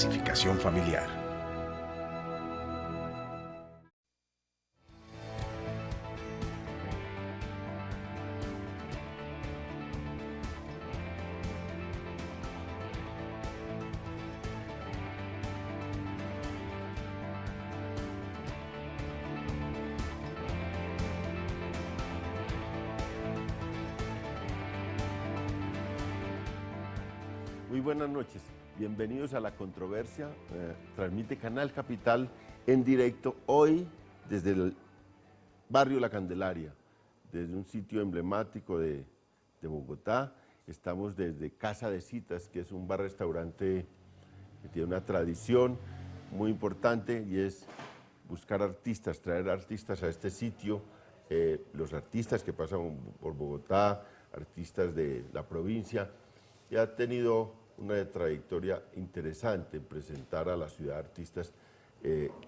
Pacificación Familiar. Muy buenas noches, bienvenidos a La Controversia, transmite Canal Capital en directo hoy desde el barrio La Candelaria, desde un sitio emblemático de Bogotá. Estamos desde Casa de Citas, que es un bar-restaurante que tiene una tradición muy importante y es buscar artistas, traer artistas a este sitio, los artistas que pasan por Bogotá, artistas de la provincia, y ha tenido una trayectoria interesante en presentar a la ciudad artistas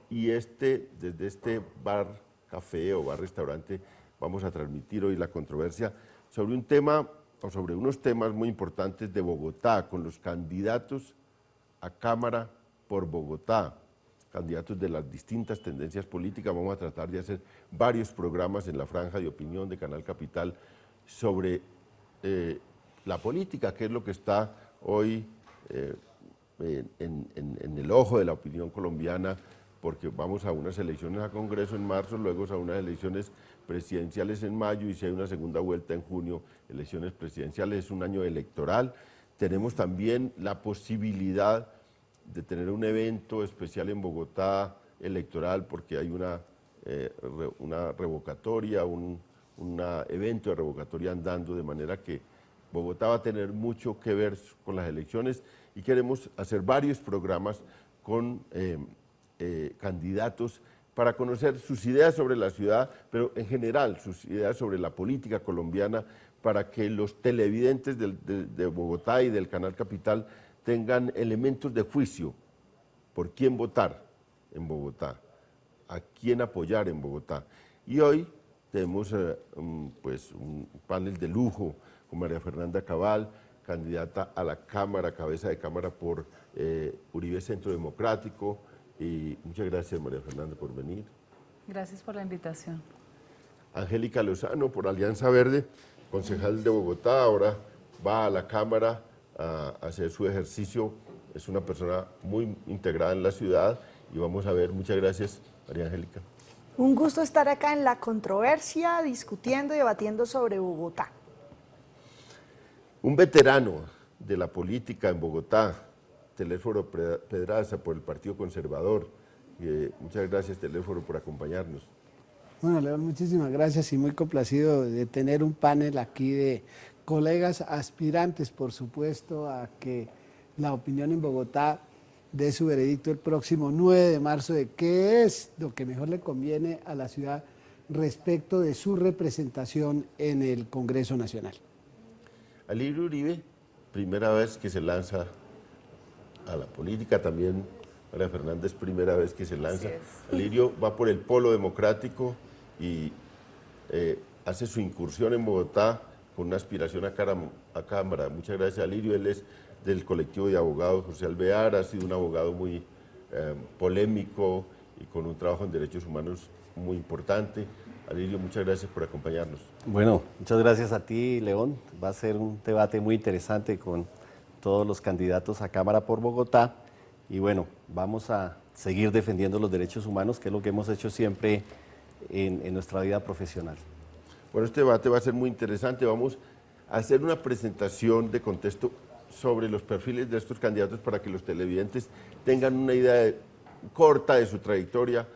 y desde este bar, café o bar restaurante vamos a transmitir hoy La Controversia sobre un tema o sobre unos temas muy importantes de Bogotá con los candidatos a Cámara por Bogotá, candidatos de las distintas tendencias políticas. Vamos a tratar de hacer varios programas en la franja de opinión de Canal Capital sobre la política, que es lo que está hoy en el ojo de la opinión colombiana, porque vamos a unas elecciones a Congreso en marzo, luego a unas elecciones presidenciales en mayo y si hay una segunda vuelta en junio, elecciones presidenciales, es un año electoral. Tenemos también la posibilidad de tener un evento especial en Bogotá electoral porque hay una revocatoria, un evento de revocatoria andando, de manera que Bogotá va a tener mucho que ver con las elecciones y queremos hacer varios programas con candidatos para conocer sus ideas sobre la ciudad, pero en general sus ideas sobre la política colombiana, para que los televidentes de Bogotá y del Canal Capital tengan elementos de juicio por quién votar en Bogotá, a quién apoyar en Bogotá. Y hoy tenemos pues un panel de lujo con María Fernanda Cabal, candidata a la Cámara, cabeza de Cámara por Uribe Centro Democrático. Y muchas gracias, María Fernanda, por venir. Gracias por la invitación. Angélica Lozano, por Alianza Verde, concejal de Bogotá, ahora va a la Cámara a hacer su ejercicio. Es una persona muy integrada en la ciudad y vamos a ver. Muchas gracias, María Angélica. Un gusto estar acá en La Controversia, discutiendo y debatiendo sobre Bogotá. Un veterano de la política en Bogotá, Telésforo Pedraza, por el Partido Conservador. Muchas gracias, Telésforo, por acompañarnos. Bueno, León, muchísimas gracias y muy complacido de tener un panel aquí de colegas aspirantes, por supuesto, a que la opinión en Bogotá dé su veredicto el próximo 9 de marzo de qué es lo que mejor le conviene a la ciudad respecto de su representación en el Congreso Nacional. Alirio Uribe, primera vez que se lanza a la política, también María Fernández, primera vez que se lanza. Alirio va por el polo democrático y hace su incursión en Bogotá con una aspiración a Cámara. Muchas gracias, Alirio. Él es del colectivo de abogados José Alvear, ha sido un abogado muy polémico y con un trabajo en derechos humanos muy importante. Alirio, muchas gracias por acompañarnos. Bueno, muchas gracias a ti, León. Va a ser un debate muy interesante con todos los candidatos a Cámara por Bogotá. Y bueno, vamos a seguir defendiendo los derechos humanos, que es lo que hemos hecho siempre en nuestra vida profesional. Bueno, este debate va a ser muy interesante. Vamos a hacer una presentación de contexto sobre los perfiles de estos candidatos para que los televidentes tengan una idea corta de su trayectoria.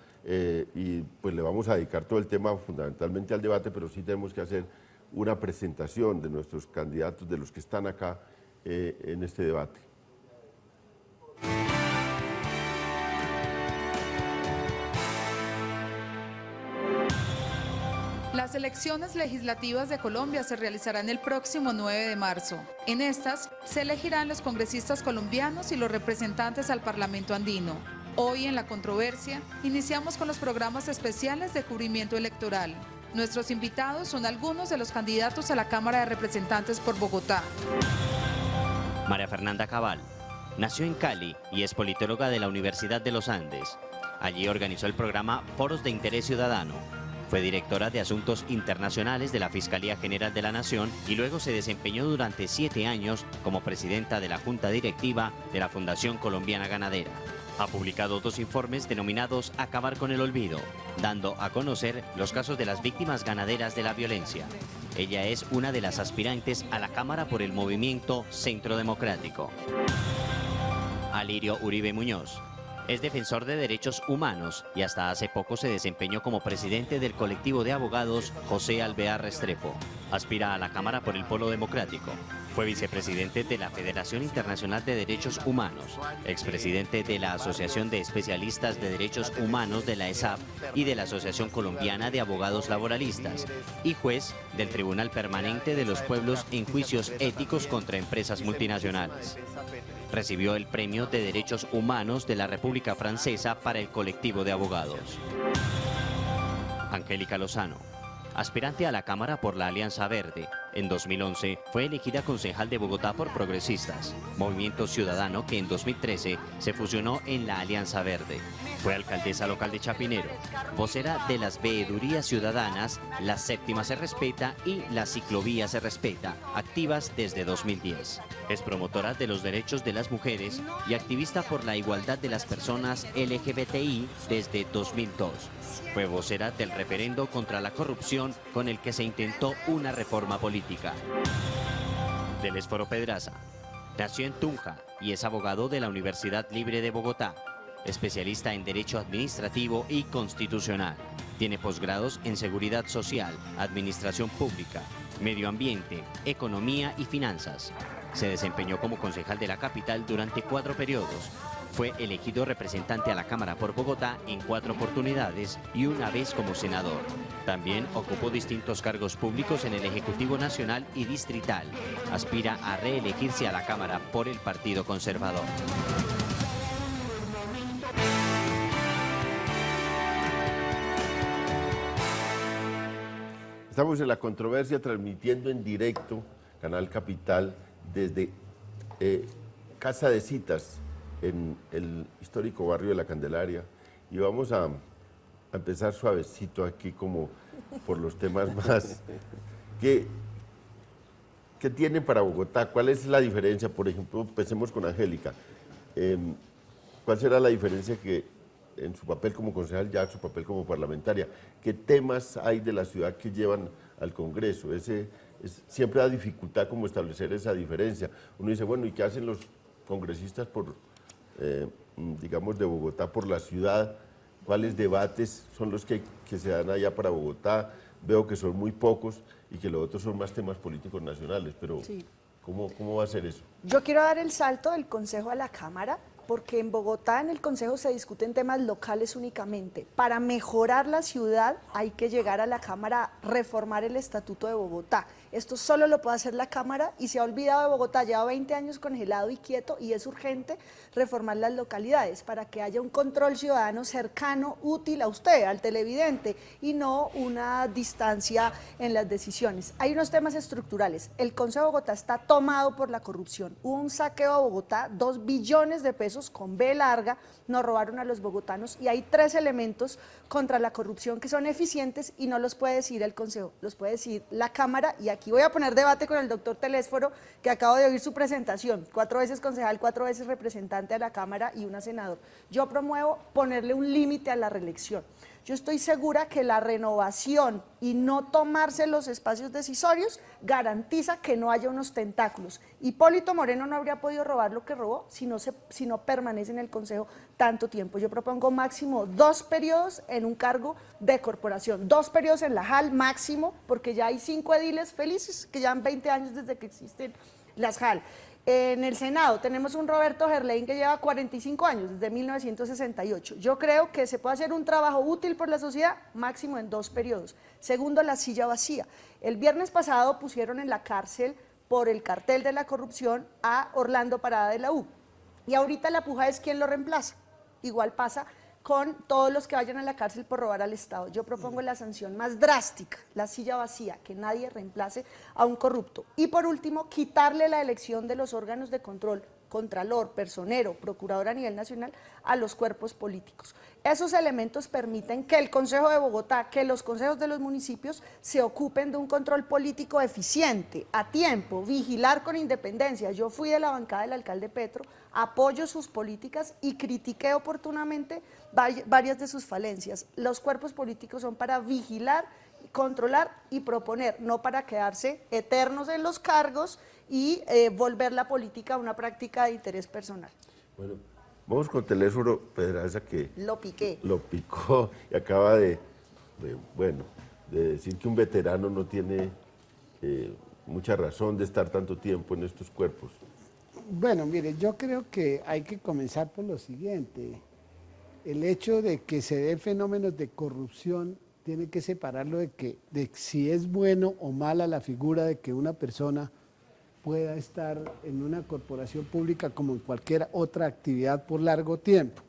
Y pues le vamos a dedicar todo el tema fundamentalmente al debate, pero sí tenemos que hacer una presentación de nuestros candidatos, de los que están acá en este debate. Las elecciones legislativas de Colombia se realizarán el próximo 9 de marzo. En estas se elegirán los congresistas colombianos y los representantes al Parlamento andino. Hoy en La Controversia iniciamos con los programas especiales de cubrimiento electoral. Nuestros invitados son algunos de los candidatos a la Cámara de Representantes por Bogotá. María Fernanda Cabal, Nació en Cali y es politóloga de la Universidad de los Andes. Allí organizó el programa Foros de Interés Ciudadano. Fue directora de Asuntos Internacionales de la Fiscalía General de la Nación y luego se desempeñó durante 7 años como presidenta de la Junta Directiva de la Fundación Colombiana Ganadera. Ha publicado 2 informes denominados Acabar con el Olvido, dando a conocer los casos de las víctimas ganaderas de la violencia. Ella es una de las aspirantes a la Cámara por el movimiento Centro Democrático. Alirio Uribe Muñoz. Es defensor de derechos humanos y hasta hace poco se desempeñó como presidente del colectivo de abogados José Alvear Restrepo. Aspira a la Cámara por el Polo Democrático. Fue vicepresidente de la Federación Internacional de Derechos Humanos, expresidente de la Asociación de Especialistas de Derechos Humanos de la ESAP y de la Asociación Colombiana de Abogados Laboralistas, y juez del Tribunal Permanente de los Pueblos en juicios éticos contra empresas multinacionales. Recibió el Premio de Derechos Humanos de la República Francesa para el colectivo de abogados. Angélica Lozano. Aspirante a la Cámara por la Alianza Verde, en 2011 fue elegida concejal de Bogotá por Progresistas, movimiento ciudadano que en 2013 se fusionó en la Alianza Verde. Fue alcaldesa local de Chapinero, vocera de las veedurías ciudadanas La Séptima se respeta y La Ciclovía se respeta, activas desde 2010. Es promotora de los derechos de las mujeres y activista por la igualdad de las personas LGBTI desde 2002. Fue vocera del referendo contra la corrupción con el que se intentó una reforma política. Delesforo Pedraza. Nació en Tunja y es abogado de la Universidad Libre de Bogotá, especialista en Derecho Administrativo y Constitucional. Tiene posgrados en Seguridad Social, Administración Pública, Medio Ambiente, Economía y Finanzas. Se desempeñó como concejal de la capital durante 4 periodos. Fue elegido representante a la Cámara por Bogotá en 4 oportunidades y una vez como senador. También ocupó distintos cargos públicos en el Ejecutivo Nacional y Distrital. Aspira a reelegirse a la Cámara por el Partido Conservador. Estamos en La Controversia transmitiendo en directo, Canal Capital, desde Casa de Citas, en el histórico barrio de La Candelaria, y vamos a empezar suavecito aquí como por los temas más que tienen para Bogotá. ¿Cuál es la diferencia? Por ejemplo, empecemos con Angélica. ¿Cuál será la diferencia que en su papel como concejal, ya su papel como parlamentaria, qué temas hay de la ciudad que llevan al Congreso? Siempre da dificultad como establecer esa diferencia. Uno dice, bueno, ¿y qué hacen los congresistas digamos, de Bogotá por la ciudad? ¿Cuáles debates son los que se dan allá para Bogotá? Veo que son muy pocos y que los otros son más temas políticos nacionales, pero sí. ¿Cómo va a ser eso? Yo quiero dar el salto del Consejo a la Cámara, porque en Bogotá en el Consejo se discuten temas locales únicamente. Para mejorar la ciudad hay que llegar a la Cámara a reformar el Estatuto de Bogotá. Esto solo lo puede hacer la Cámara y se ha olvidado de Bogotá, lleva 20 años congelado y quieto, y es urgente reformar las localidades para que haya un control ciudadano cercano, útil a usted, al televidente, y no una distancia en las decisiones. Hay unos temas estructurales. El Consejo de Bogotá está tomado por la corrupción. Hubo un saqueo a Bogotá, 2 billones de pesos con B larga, nos robaron a los bogotanos, y hay 3 elementos contra la corrupción que son eficientes y no los puede decir el Consejo, los puede decir la Cámara. Y aquí voy a poner debate con el doctor Telésforo, que acabo de oír su presentación, 4 veces concejal, 4 veces representante a la Cámara y una senador. Yo promuevo ponerle un límite a la reelección. Yo estoy segura que la renovación y no tomarse los espacios decisorios garantiza que no haya unos tentáculos. Hipólito Moreno no habría podido robar lo que robó si no permanece en el Consejo tanto tiempo. Yo propongo máximo 2 periodos en un cargo de corporación, 2 periodos en la JAL máximo, porque ya hay 5 ediles felices que llevan 20 años desde que existen las JAL. En el Senado tenemos un Roberto Gerlain que lleva 45 años, desde 1968. Yo creo que se puede hacer un trabajo útil por la sociedad máximo en 2 periodos. Segundo, la silla vacía. El viernes pasado pusieron en la cárcel por el cartel de la corrupción a Orlando Parada de la U. Y ahorita la puja es quién lo reemplaza. Igual pasa con todos los que vayan a la cárcel por robar al Estado. Yo propongo la sanción más drástica, la silla vacía, que nadie reemplace a un corrupto. Y por último, quitarle la elección de los órganos de control contralor, personero, procurador a nivel nacional, a los cuerpos políticos. Esos elementos permiten que el Consejo de Bogotá, que los consejos de los municipios se ocupen de un control político eficiente, a tiempo, vigilar con independencia. Yo fui de la bancada del alcalde Petro, apoyo sus políticas y critiqué oportunamente varias de sus falencias. Los cuerpos políticos son para vigilar, controlar y proponer, no para quedarse eternos en los cargos y volver la política una práctica de interés personal. Bueno, vamos con Telésforo Pedraza, que Lo piqué. lo picó y acaba de decir que un veterano no tiene mucha razón de estar tanto tiempo en estos cuerpos. Bueno, mire, yo creo que hay que comenzar por lo siguiente. El hecho de que se den fenómenos de corrupción tiene que separarlo de si es bueno o mala la figura de que una persona pueda estar en una corporación pública como en cualquier otra actividad por largo tiempo.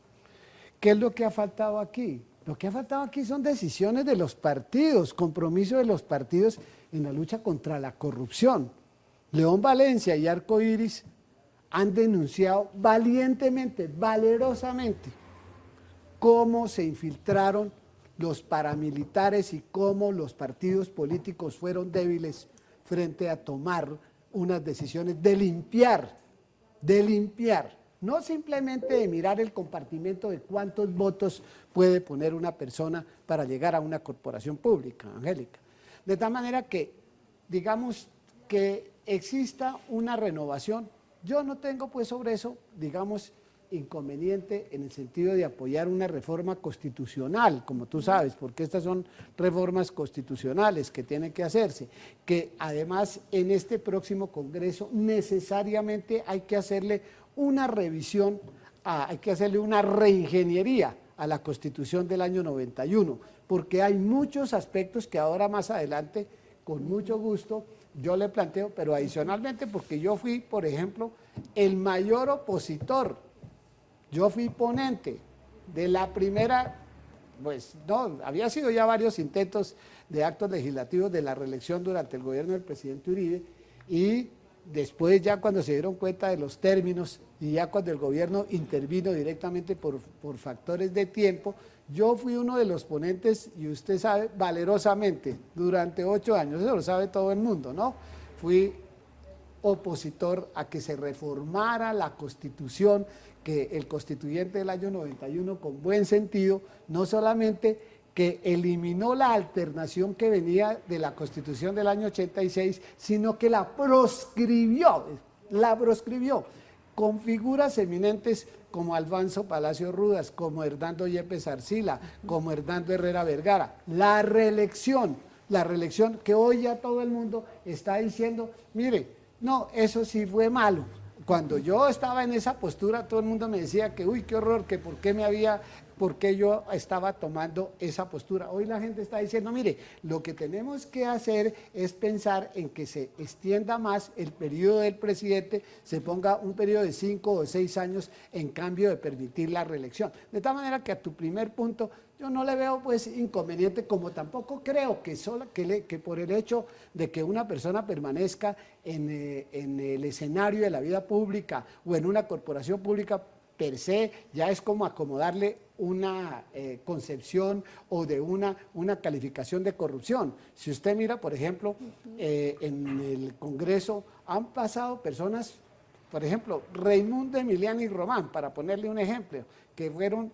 ¿Qué es lo que ha faltado aquí? Lo que ha faltado aquí son decisiones de los partidos, compromiso de los partidos en la lucha contra la corrupción. León Valencia y Arco Iris han denunciado valientemente, valerosamente, cómo se infiltraron los paramilitares y cómo los partidos políticos fueron débiles frente a tomar unas decisiones de limpiar, no simplemente de mirar el compartimento de cuántos votos puede poner una persona para llegar a una corporación pública, Angélica. De tal manera que, digamos, que exista una renovación. Yo no tengo pues sobre eso, digamos, inconveniente en el sentido de apoyar una reforma constitucional, como tú sabes, porque estas son reformas constitucionales que tienen que hacerse, que además en este próximo Congreso necesariamente hay que hacerle una revisión, hay que hacerle una reingeniería a la Constitución del año 91, porque hay muchos aspectos que ahora más adelante, con mucho gusto, yo le planteo, pero adicionalmente porque yo fui, por ejemplo, el mayor opositor. Yo fui ponente de la primera, pues no, había sido ya varios intentos de actos legislativos de la reelección durante el gobierno del presidente Uribe, y después ya cuando se dieron cuenta de los términos y ya cuando el gobierno intervino directamente por factores de tiempo, yo fui uno de los ponentes, y usted sabe, valerosamente, durante 8 años, eso lo sabe todo el mundo, ¿no? Fui opositor a que se reformara la Constitución, que el constituyente del año 91, con buen sentido, no solamente que eliminó la alternación que venía de la Constitución del año 86, sino que la proscribió, con figuras eminentes como Alfonso Palacio Rudas, como Hernando Yepes Arcila, como Hernando Herrera Vergara. La reelección que hoy ya todo el mundo está diciendo, mire, no, eso sí fue malo. Cuando yo estaba en esa postura, todo el mundo me decía que, uy, qué horror, que por qué yo estaba tomando esa postura. Hoy la gente está diciendo, mire, lo que tenemos que hacer es pensar en que se extienda más el periodo del presidente, se ponga un periodo de 5 o 6 años en cambio de permitir la reelección. De tal manera que a tu primer punto, yo no le veo pues inconveniente, como tampoco creo que por el hecho de que una persona permanezca en el escenario de la vida pública o en una corporación pública per se, ya es como acomodarle una concepción o de una calificación de corrupción. Si usted mira, por ejemplo, en el Congreso han pasado personas, por ejemplo, Raimundo Emiliani Román, para ponerle un ejemplo, que fueron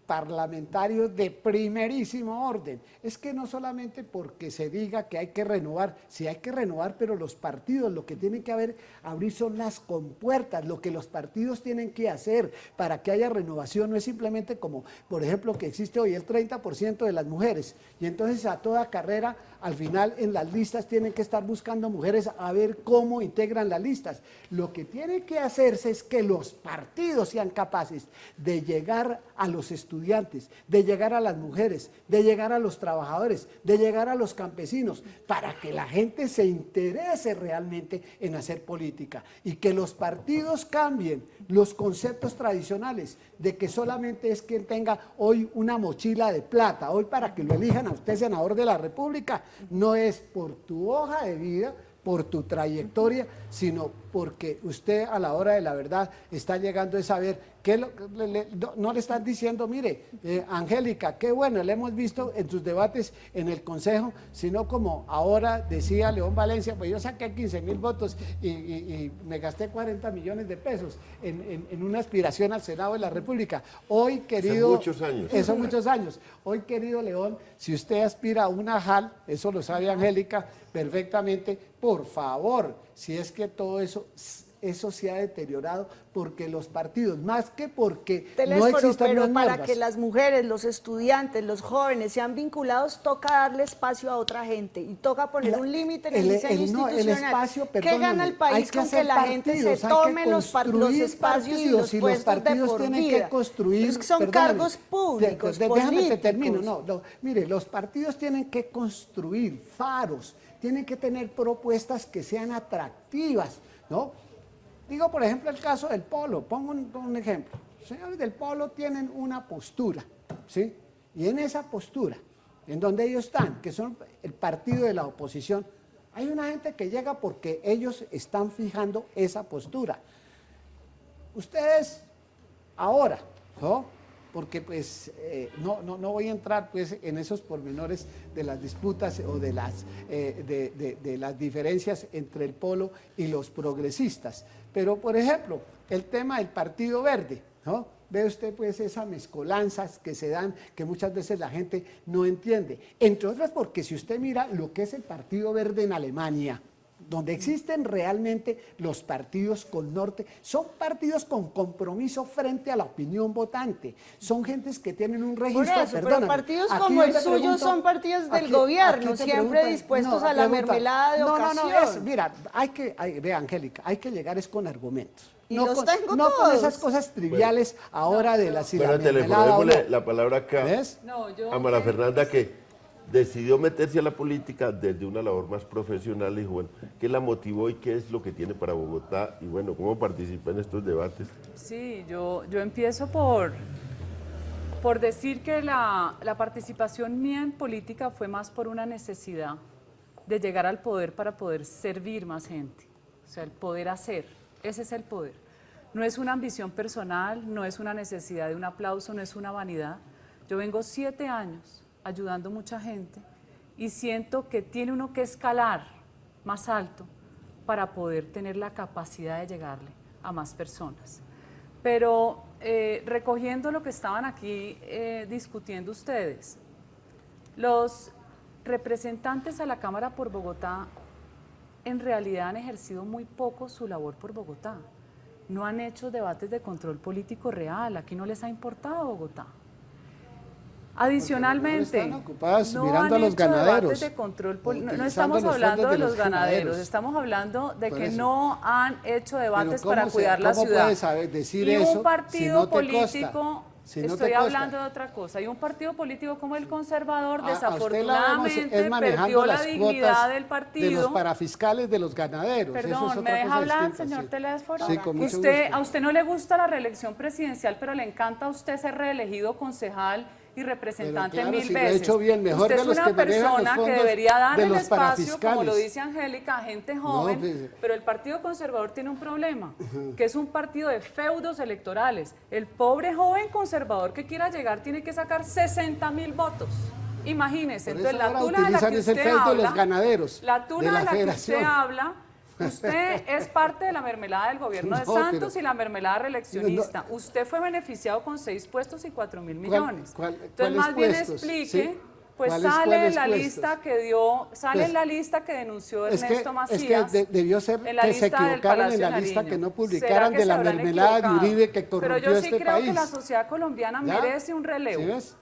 parlamentarios de primerísimo orden. Es que no solamente porque se diga que hay que renovar, sí hay que renovar, pero los partidos lo que tienen que abrir son las compuertas, lo que los partidos tienen que hacer para que haya renovación. No es simplemente como, por ejemplo, que existe hoy el 30% de las mujeres, y entonces a toda carrera, al final en las listas tienen que estar buscando mujeres a ver cómo integran las listas. Lo que tiene que hacerse es que los partidos sean capaces de llegar a los estudiantes, de llegar a las mujeres, de llegar a los trabajadores, de llegar a los campesinos, para que la gente se interese realmente en hacer política, y que los partidos cambien los conceptos tradicionales de que solamente es quien tenga hoy una mochila de plata. Hoy, para que lo elijan a usted senador de la República, no es por tu hoja de vida, por tu trayectoria, sino porque usted a la hora de la verdad está llegando a saber que no le están diciendo, mire, Angélica, qué bueno, le hemos visto en sus debates en el Consejo, sino como ahora decía León Valencia, pues yo saqué 15.000 votos y me gasté 40 millones de pesos en una aspiración al Senado de la República. Hoy, querido... Son muchos años. Son muchos años. Hoy, querido León, si usted aspira a una JAL, eso lo sabe Angélica perfectamente, por favor, si es que todo eso se ha deteriorado porque los partidos, más que porque no existen pero unas para normas. que las mujeres, los estudiantes, los jóvenes sean vinculados, toca darle espacio a otra gente y toca poner un límite en el diseño institucional. El espacio, ¿Qué gana el país con que la gente se tome los espacios y los puestos de por tienen vida? que construir, Es que son cargos públicos, déjame que políticos. termino, mire, los partidos tienen que construir faros, tienen que tener propuestas que sean atractivas, ¿no? Digo, por ejemplo, el caso del Polo, pongo un ejemplo. Los señores del Polo tienen una postura, ¿sí? Y en esa postura, en donde ellos están, que son el partido de la oposición, hay una gente que llega porque ellos están fijando esa postura. Ustedes ahora, ¿no? Porque pues no voy a entrar pues en esos pormenores de las disputas o de las diferencias entre el Polo y los progresistas. Pero, por ejemplo, el tema del Partido Verde, ¿no? Ve usted pues esas mezcolanzas que se dan, que muchas veces la gente no entiende. Entre otras porque si usted mira lo que es el Partido Verde en Alemania, donde existen realmente los partidos con norte, son partidos con compromiso frente a la opinión votante, son gentes que tienen un registro, Por eso, pero partidos como el suyo son partidos del gobierno, siempre dispuestos a la mermelada de ocasión. Mira, ve Angélica, hay que llegar es con argumentos. Y No los con, tengo no con todos. esas cosas triviales ahora de la Bueno, mermelada. démosle la palabra acá ¿Ves? a María Fernanda, que decidió meterse a la política desde una labor más profesional. Y dijo, bueno, ¿qué la motivó y qué es lo que tiene para Bogotá? Y bueno, ¿cómo participa en estos debates? Sí, yo empiezo por decir que la participación mía en política fue más por una necesidad de llegar al poder para poder servir más gente. O sea, el poder hacer, ese es el poder. No es una ambición personal, no es una necesidad de un aplauso, no es una vanidad. Yo vengo 7 años ayudando mucha gente y siento que tiene uno que escalar más alto para poder tener la capacidad de llegarle a más personas. Pero recogiendo lo que estaban aquí discutiendo ustedes, los representantes a la Cámara por Bogotá en realidad han ejercido muy poco su labor por Bogotá. No han hecho debates de control político real, aquí no les ha importado Bogotá. Adicionalmente, Están ocupadas no mirando han a los hecho debates ganaderos. de control no Utilizando estamos los hablando fondos de los ganaderos, ganaderos. estamos hablando de Por que eso. no han hecho debates Pero para cuidar la ¿cómo ciudad. puedes decir Y eso un partido si no te político, consta? Si no te estoy consta. hablando de otra cosa, y un partido político como el conservador A usted la vemos desafortunadamente manejando perdió la las dignidad cuotas del de partido. los parafiscales de los ganaderos. Eso es Perdón, otra ¿me deja cosa hablar, distinta, señor sí. Telésforo? Sí, con mucho Usted, gusto. a usted no le gusta la reelección presidencial, pero le encanta a usted ser reelegido concejal y representante Pero claro, 1000 si lo he veces. hecho bien, mejor usted de es los una que manejan los persona que fondos debería dar de el los espacio, como parafiscales. lo dice Angélica, a gente joven, pues, pero el Partido Conservador tiene un problema, que es un partido de feudos electorales. El pobre joven conservador que quiera llegar tiene que sacar 60.000 votos. Imagínese, Por entonces eso la ahora tula de la que utilizan ese usted feudo de los habla, ganaderos la de tula la de la que usted federación. habla, usted es parte de la mermelada del gobierno de No, Santos pero- y la mermelada reeleccionista. Usted fue beneficiado con 6 puestos y 4.000 millones. ¿Cuáles Entonces, más bien puestos? explique, ¿Sí? pues ¿Cuáles sale en la puestos? lista que dio, sale Pues, en la lista que denunció Es que, Ernesto Macías. debió ser en la que se lista del equivocaron en Palacio la de lista, Nariño. que no ¿Será publicaran que de se la habrán mermelada de equivocado? Uribe que corrompió Pero yo sí este creo país. que la sociedad colombiana ¿Ya? merece un relevo. ¿Sí ves?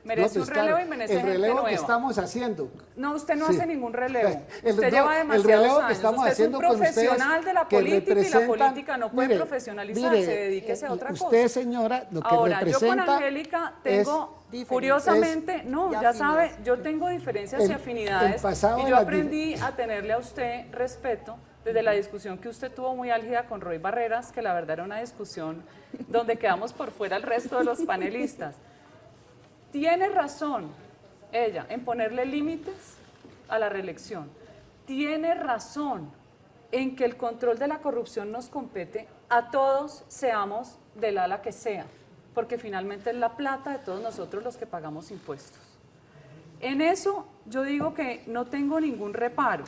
Merece No, pues un relevo claro, y merece el gente relevo nueva. que estamos haciendo. No, usted no Sí. hace ningún relevo. El- Usted no, lleva el demasiados relevo que años. estamos Usted es un haciendo con ustedes profesional de la que política y la representan- política no puede mire, profesionalizarse. mire, Dedíquese a otra cosa. Usted, señora, lo que Ahora, yo representa con Angélica tengo, es curiosamente, no, y ya sabe, afinidades. yo tengo diferencias y El afinidades pasado y de yo las aprendí a tenerle a usted respeto desde la discusión que usted tuvo muy álgida con Roy Barreras, que la verdad era una discusión donde quedamos por fuera el resto de los panelistas. Tiene razón ella en ponerle límites a la reelección. Tiene razón en que el control de la corrupción nos compete a todos, seamos del ala que sea, porque finalmente es la plata de todos nosotros los que pagamos impuestos. En eso yo digo que no tengo ningún reparo,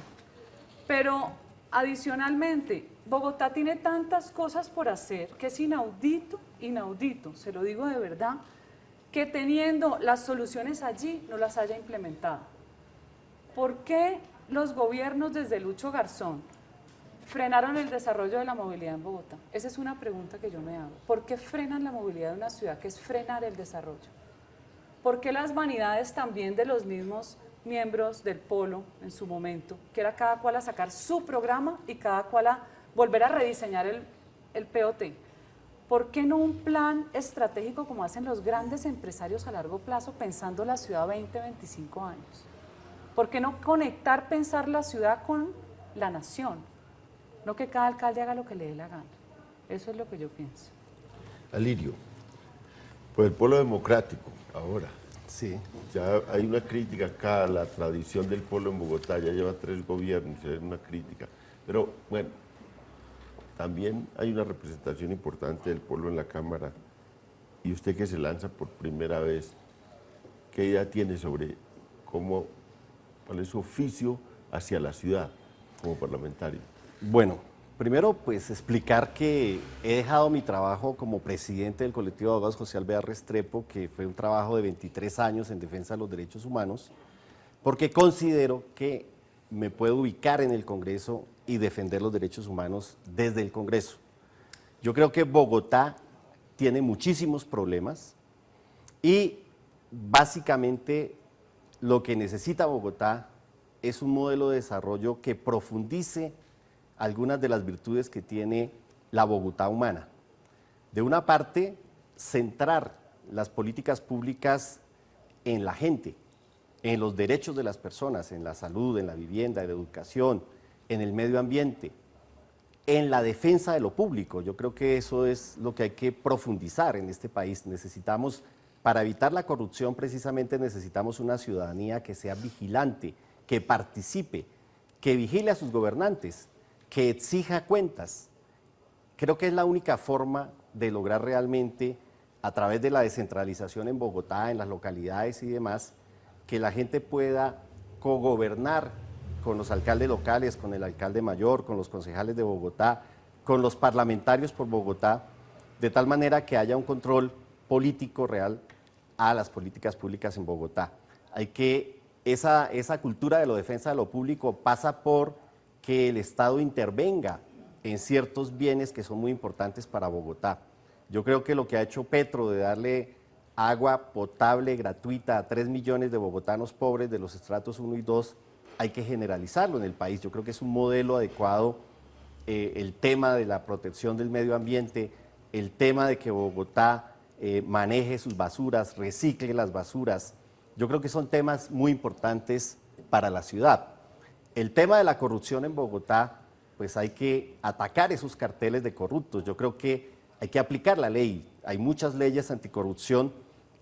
pero adicionalmente Bogotá tiene tantas cosas por hacer que es inaudito, se lo digo de verdad, que teniendo las soluciones allí no las haya implementado. ¿Por qué los gobiernos desde Lucho Garzón frenaron el desarrollo de la movilidad en Bogotá? Esa es una pregunta que yo me hago. ¿Por qué frenan la movilidad de una ciudad, que es frenar el desarrollo? ¿Por qué las vanidades también de los mismos miembros del Polo en su momento, que era cada cual a sacar su programa y cada cual a volver a rediseñar el POT? ¿Por qué no un plan estratégico como hacen los grandes empresarios a largo plazo, pensando la ciudad 20, 25 años? ¿Por qué no conectar, pensar la ciudad con la nación? No que cada alcalde haga lo que le dé la gana. Eso es lo que yo pienso. Alirio, pues el Polo Democrático, ahora. Sí. Ya hay una crítica acá a la tradición del Polo en Bogotá, ya lleva 3 gobiernos, hay una crítica. Pero bueno, también hay una representación importante del Polo en la Cámara. Y usted que se lanza por primera vez, ¿qué idea tiene sobre cuál es su oficio hacia la ciudad como parlamentario? Bueno, primero pues explicar que he dejado mi trabajo como presidente del colectivo de abogados José Alvear Restrepo, que fue un trabajo de 23 años en defensa de los derechos humanos, porque considero que me puedo ubicar en el Congreso y defender los derechos humanos desde el Congreso. Yo creo que Bogotá tiene muchísimos problemas y básicamente lo que necesita Bogotá es un modelo de desarrollo que profundice algunas de las virtudes que tiene la Bogotá humana. De una parte, centrar las políticas públicas en la gente, en los derechos de las personas, en la salud, en la vivienda, en la educación, en el medio ambiente, en la defensa de lo público. Yo creo que eso es lo que hay que profundizar en este país. Necesitamos, para evitar la corrupción, precisamente necesitamos una ciudadanía que sea vigilante, que participe, que vigile a sus gobernantes, que exija cuentas. Creo que es la única forma de lograr realmente, a través de la descentralización en Bogotá, en las localidades y demás, que la gente pueda cogobernar con los alcaldes locales, con el alcalde mayor, con los concejales de Bogotá, con los parlamentarios por Bogotá, de tal manera que haya un control político real a las políticas públicas en Bogotá. Esa cultura de la defensa de lo público pasa por que el Estado intervenga en ciertos bienes que son muy importantes para Bogotá. Yo creo que lo que ha hecho Petro de darle agua potable gratuita a 3 millones de bogotanos pobres de los estratos 1 y 2, hay que generalizarlo en el país. Yo creo que es un modelo adecuado, el tema de la protección del medio ambiente, el tema de que Bogotá maneje sus basuras, recicle las basuras. Yo creo que son temas muy importantes para la ciudad. El tema de la corrupción en Bogotá, pues hay que atacar esos carteles de corruptos. Yo creo que hay que aplicar la ley. Hay muchas leyes anticorrupción,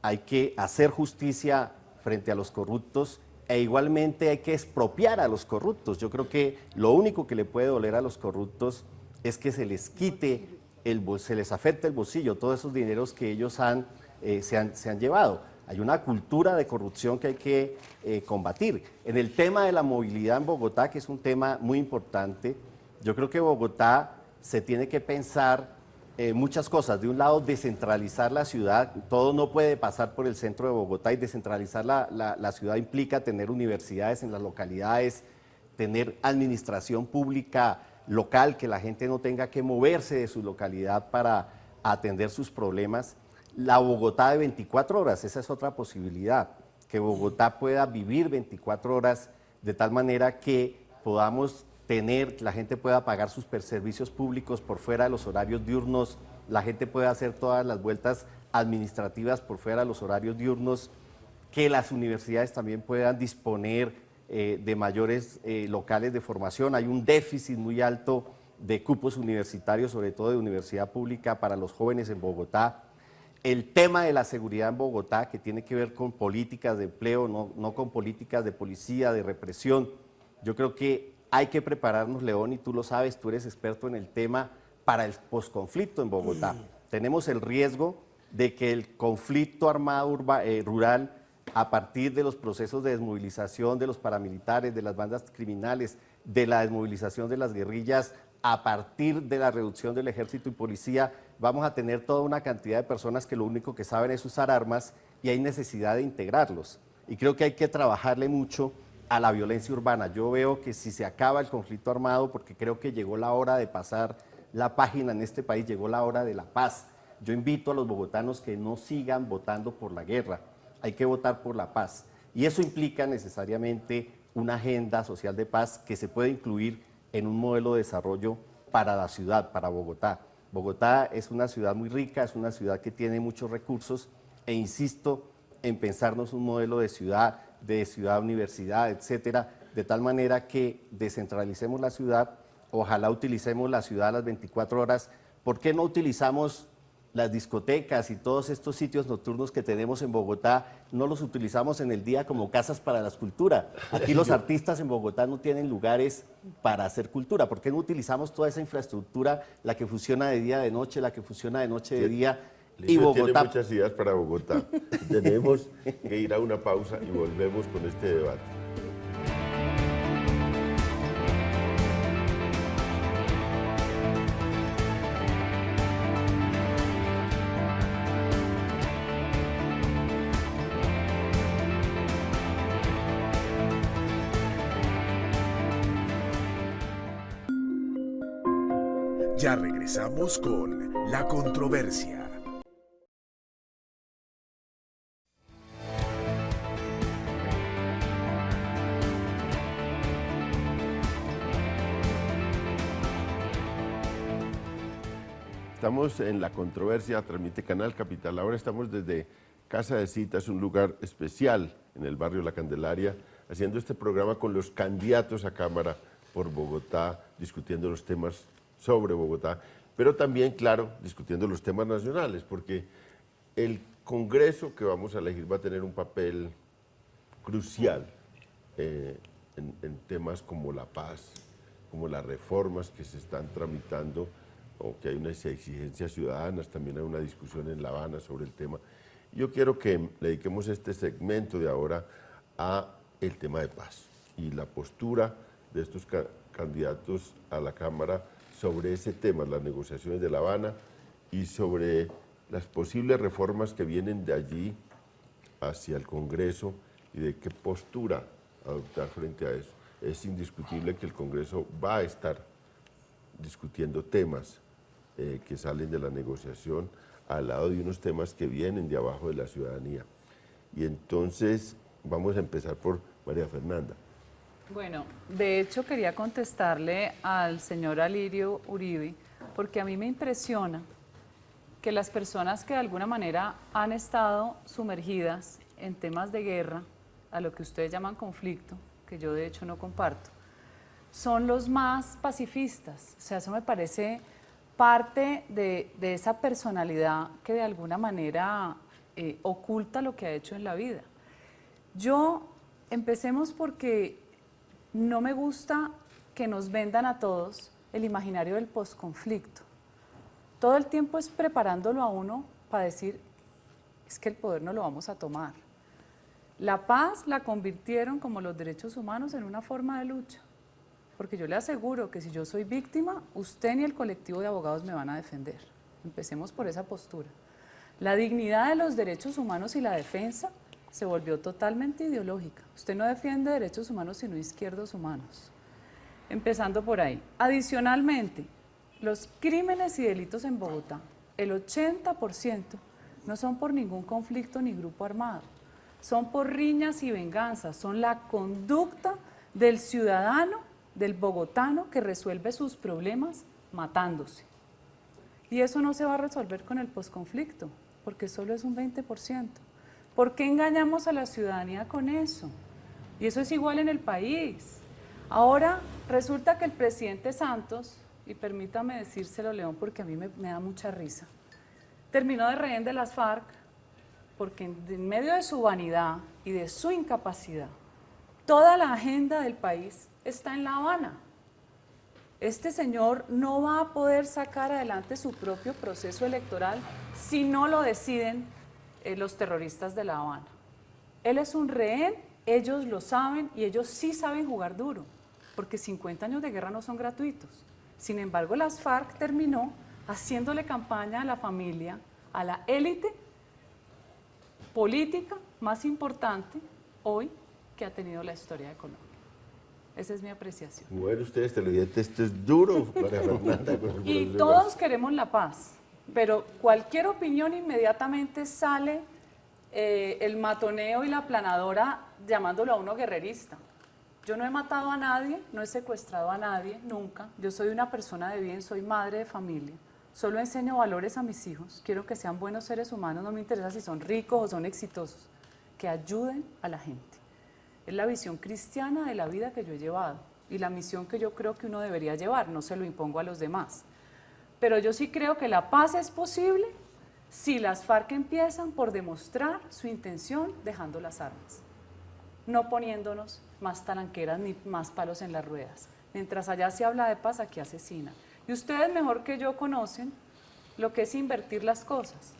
hay que hacer justicia frente a los corruptos e igualmente hay que expropiar a los corruptos. Yo creo que lo único que le puede doler a los corruptos es que se les quite, se les afecte el bolsillo, todos esos dineros que ellos se han llevado. Hay una cultura de corrupción que hay que combatir. En el tema de la movilidad en Bogotá, que es un tema muy importante, yo creo que Bogotá se tiene que pensar muchas cosas. De un lado, descentralizar la ciudad. Todo no puede pasar por el centro de Bogotá y descentralizar la ciudad implica tener universidades en las localidades, tener administración pública local, que la gente no tenga que moverse de su localidad para atender sus problemas. La Bogotá de 24 horas, esa es otra posibilidad, que Bogotá pueda vivir 24 horas de tal manera que podamos que la gente pueda pagar sus servicios públicos por fuera de los horarios diurnos, la gente pueda hacer todas las vueltas administrativas por fuera de los horarios diurnos, que las universidades también puedan disponer de mayores locales de formación. Hay un déficit muy alto de cupos universitarios, sobre todo de universidad pública para los jóvenes en Bogotá. El tema de la seguridad en Bogotá, que tiene que ver con políticas de empleo, no con políticas de policía, de represión. Yo creo que hay que prepararnos, León, y tú lo sabes, tú eres experto en el tema, para el posconflicto en Bogotá. Tenemos el riesgo de que el conflicto armado rural, a partir de los procesos de desmovilización de los paramilitares, de las bandas criminales, de la desmovilización de las guerrillas, a partir de la reducción del ejército y policía, vamos a tener toda una cantidad de personas que lo único que saben es usar armas y hay necesidad de integrarlos. Y creo que hay que trabajarle mucho a la violencia urbana. Yo veo que si se acaba el conflicto armado, porque creo que llegó la hora de pasar la página en este país, llegó la hora de la paz. Yo invito a los bogotanos que no sigan votando por la guerra, hay que votar por la paz. Y eso implica necesariamente una agenda social de paz que se puede incluir en un modelo de desarrollo para la ciudad, para Bogotá. Bogotá es una ciudad muy rica, es una ciudad que tiene muchos recursos e insisto en pensarnos un modelo de ciudad universidad, etcétera, de tal manera que descentralicemos la ciudad, ojalá utilicemos la ciudad a las 24 horas. ¿Por qué no utilizamos las discotecas y todos estos sitios nocturnos que tenemos en Bogotá, no los utilizamos en el día como casas para la cultura? Aquí los artistas en Bogotá no tienen lugares para hacer cultura. ¿Por qué no utilizamos toda esa infraestructura, la que funciona de día de noche, la que funciona de noche de día? Y Bogotá tiene muchas ideas para Bogotá. Tenemos que ir a una pausa y volvemos con este debate. Ya regresamos con La Controversia. Estamos en La Controversia, transmite Canal Capital. Ahora estamos desde Casa de Citas, un lugar especial en el barrio La Candelaria, haciendo este programa con los candidatos a Cámara por Bogotá, discutiendo los temas sobre Bogotá, pero también, claro, discutiendo los temas nacionales, porque el Congreso que vamos a elegir va a tener un papel crucial en temas como la paz, como las reformas que se están tramitando, o que hay unas exigencias ciudadanas, también hay una discusión en La Habana sobre el tema. Yo quiero que le dediquemos este segmento de ahora a el tema de paz y la postura de estos candidatos a la Cámara sobre ese tema, las negociaciones de La Habana y sobre las posibles reformas que vienen de allí hacia el Congreso y de qué postura adoptar frente a eso. Es indiscutible que el Congreso va a estar discutiendo temas que salen de la negociación al lado de unos temas que vienen de abajo de la ciudadanía. Y entonces vamos a empezar por María Fernanda. Bueno, de hecho quería contestarle al señor Alirio Uribe, porque a mí me impresiona que las personas que de alguna manera han estado sumergidas en temas de guerra, a lo que ustedes llaman conflicto, que yo de hecho no comparto, son los más pacifistas. O sea, eso me parece parte de esa personalidad que de alguna manera oculta lo que ha hecho en la vida. Empecemos porque no me gusta que nos vendan a todos el imaginario del posconflicto. Todo el tiempo es preparándolo a uno para decir, es que el poder no lo vamos a tomar. La paz la convirtieron, como los derechos humanos, en una forma de lucha. Porque yo le aseguro que si yo soy víctima, usted ni el colectivo de abogados me van a defender. Empecemos por esa postura. La dignidad de los derechos humanos y la defensa se volvió totalmente ideológica. Usted no defiende derechos humanos, sino izquierdos humanos. Empezando por ahí. Adicionalmente, los crímenes y delitos en Bogotá, el 80% no son por ningún conflicto ni grupo armado, son por riñas y venganzas, son la conducta del ciudadano, del bogotano que resuelve sus problemas matándose. Y eso no se va a resolver con el posconflicto, porque solo es un 20%. ¿Por qué engañamos a la ciudadanía con eso? Y eso es igual en el país. Ahora resulta que el presidente Santos, y permítame decírselo, León, porque a mí me da mucha risa, terminó de rehén de las FARC porque en medio de su vanidad y de su incapacidad, toda la agenda del país está en La Habana. Este señor no va a poder sacar adelante su propio proceso electoral si no lo deciden los terroristas de La Habana. Él es un rehén, ellos lo saben y ellos sí saben jugar duro, porque 50 años de guerra no son gratuitos. Sin embargo, las FARC terminó haciéndole campaña a la familia, a la élite política más importante hoy que ha tenido la historia de Colombia. Esa es mi apreciación. Bueno, ustedes televidentes, esto es duro, María Fernanda. Y todos queremos la paz, pero cualquier opinión inmediatamente sale el matoneo y la aplanadora llamándolo a uno guerrerista. Yo no he matado a nadie, no he secuestrado a nadie, nunca. Yo soy una persona de bien, soy madre de familia. Solo enseño valores a mis hijos. Quiero que sean buenos seres humanos, no me interesa si son ricos o son exitosos. Que ayuden a la gente. Es la visión cristiana de la vida que yo he llevado y la misión que yo creo que uno debería llevar, no se lo impongo a los demás. Pero yo sí creo que la paz es posible si las FARC empiezan por demostrar su intención dejando las armas, no poniéndonos más talanqueras ni más palos en las ruedas. Mientras allá se habla de paz, aquí asesinan. Y ustedes mejor que yo conocen lo que es invertir las cosas.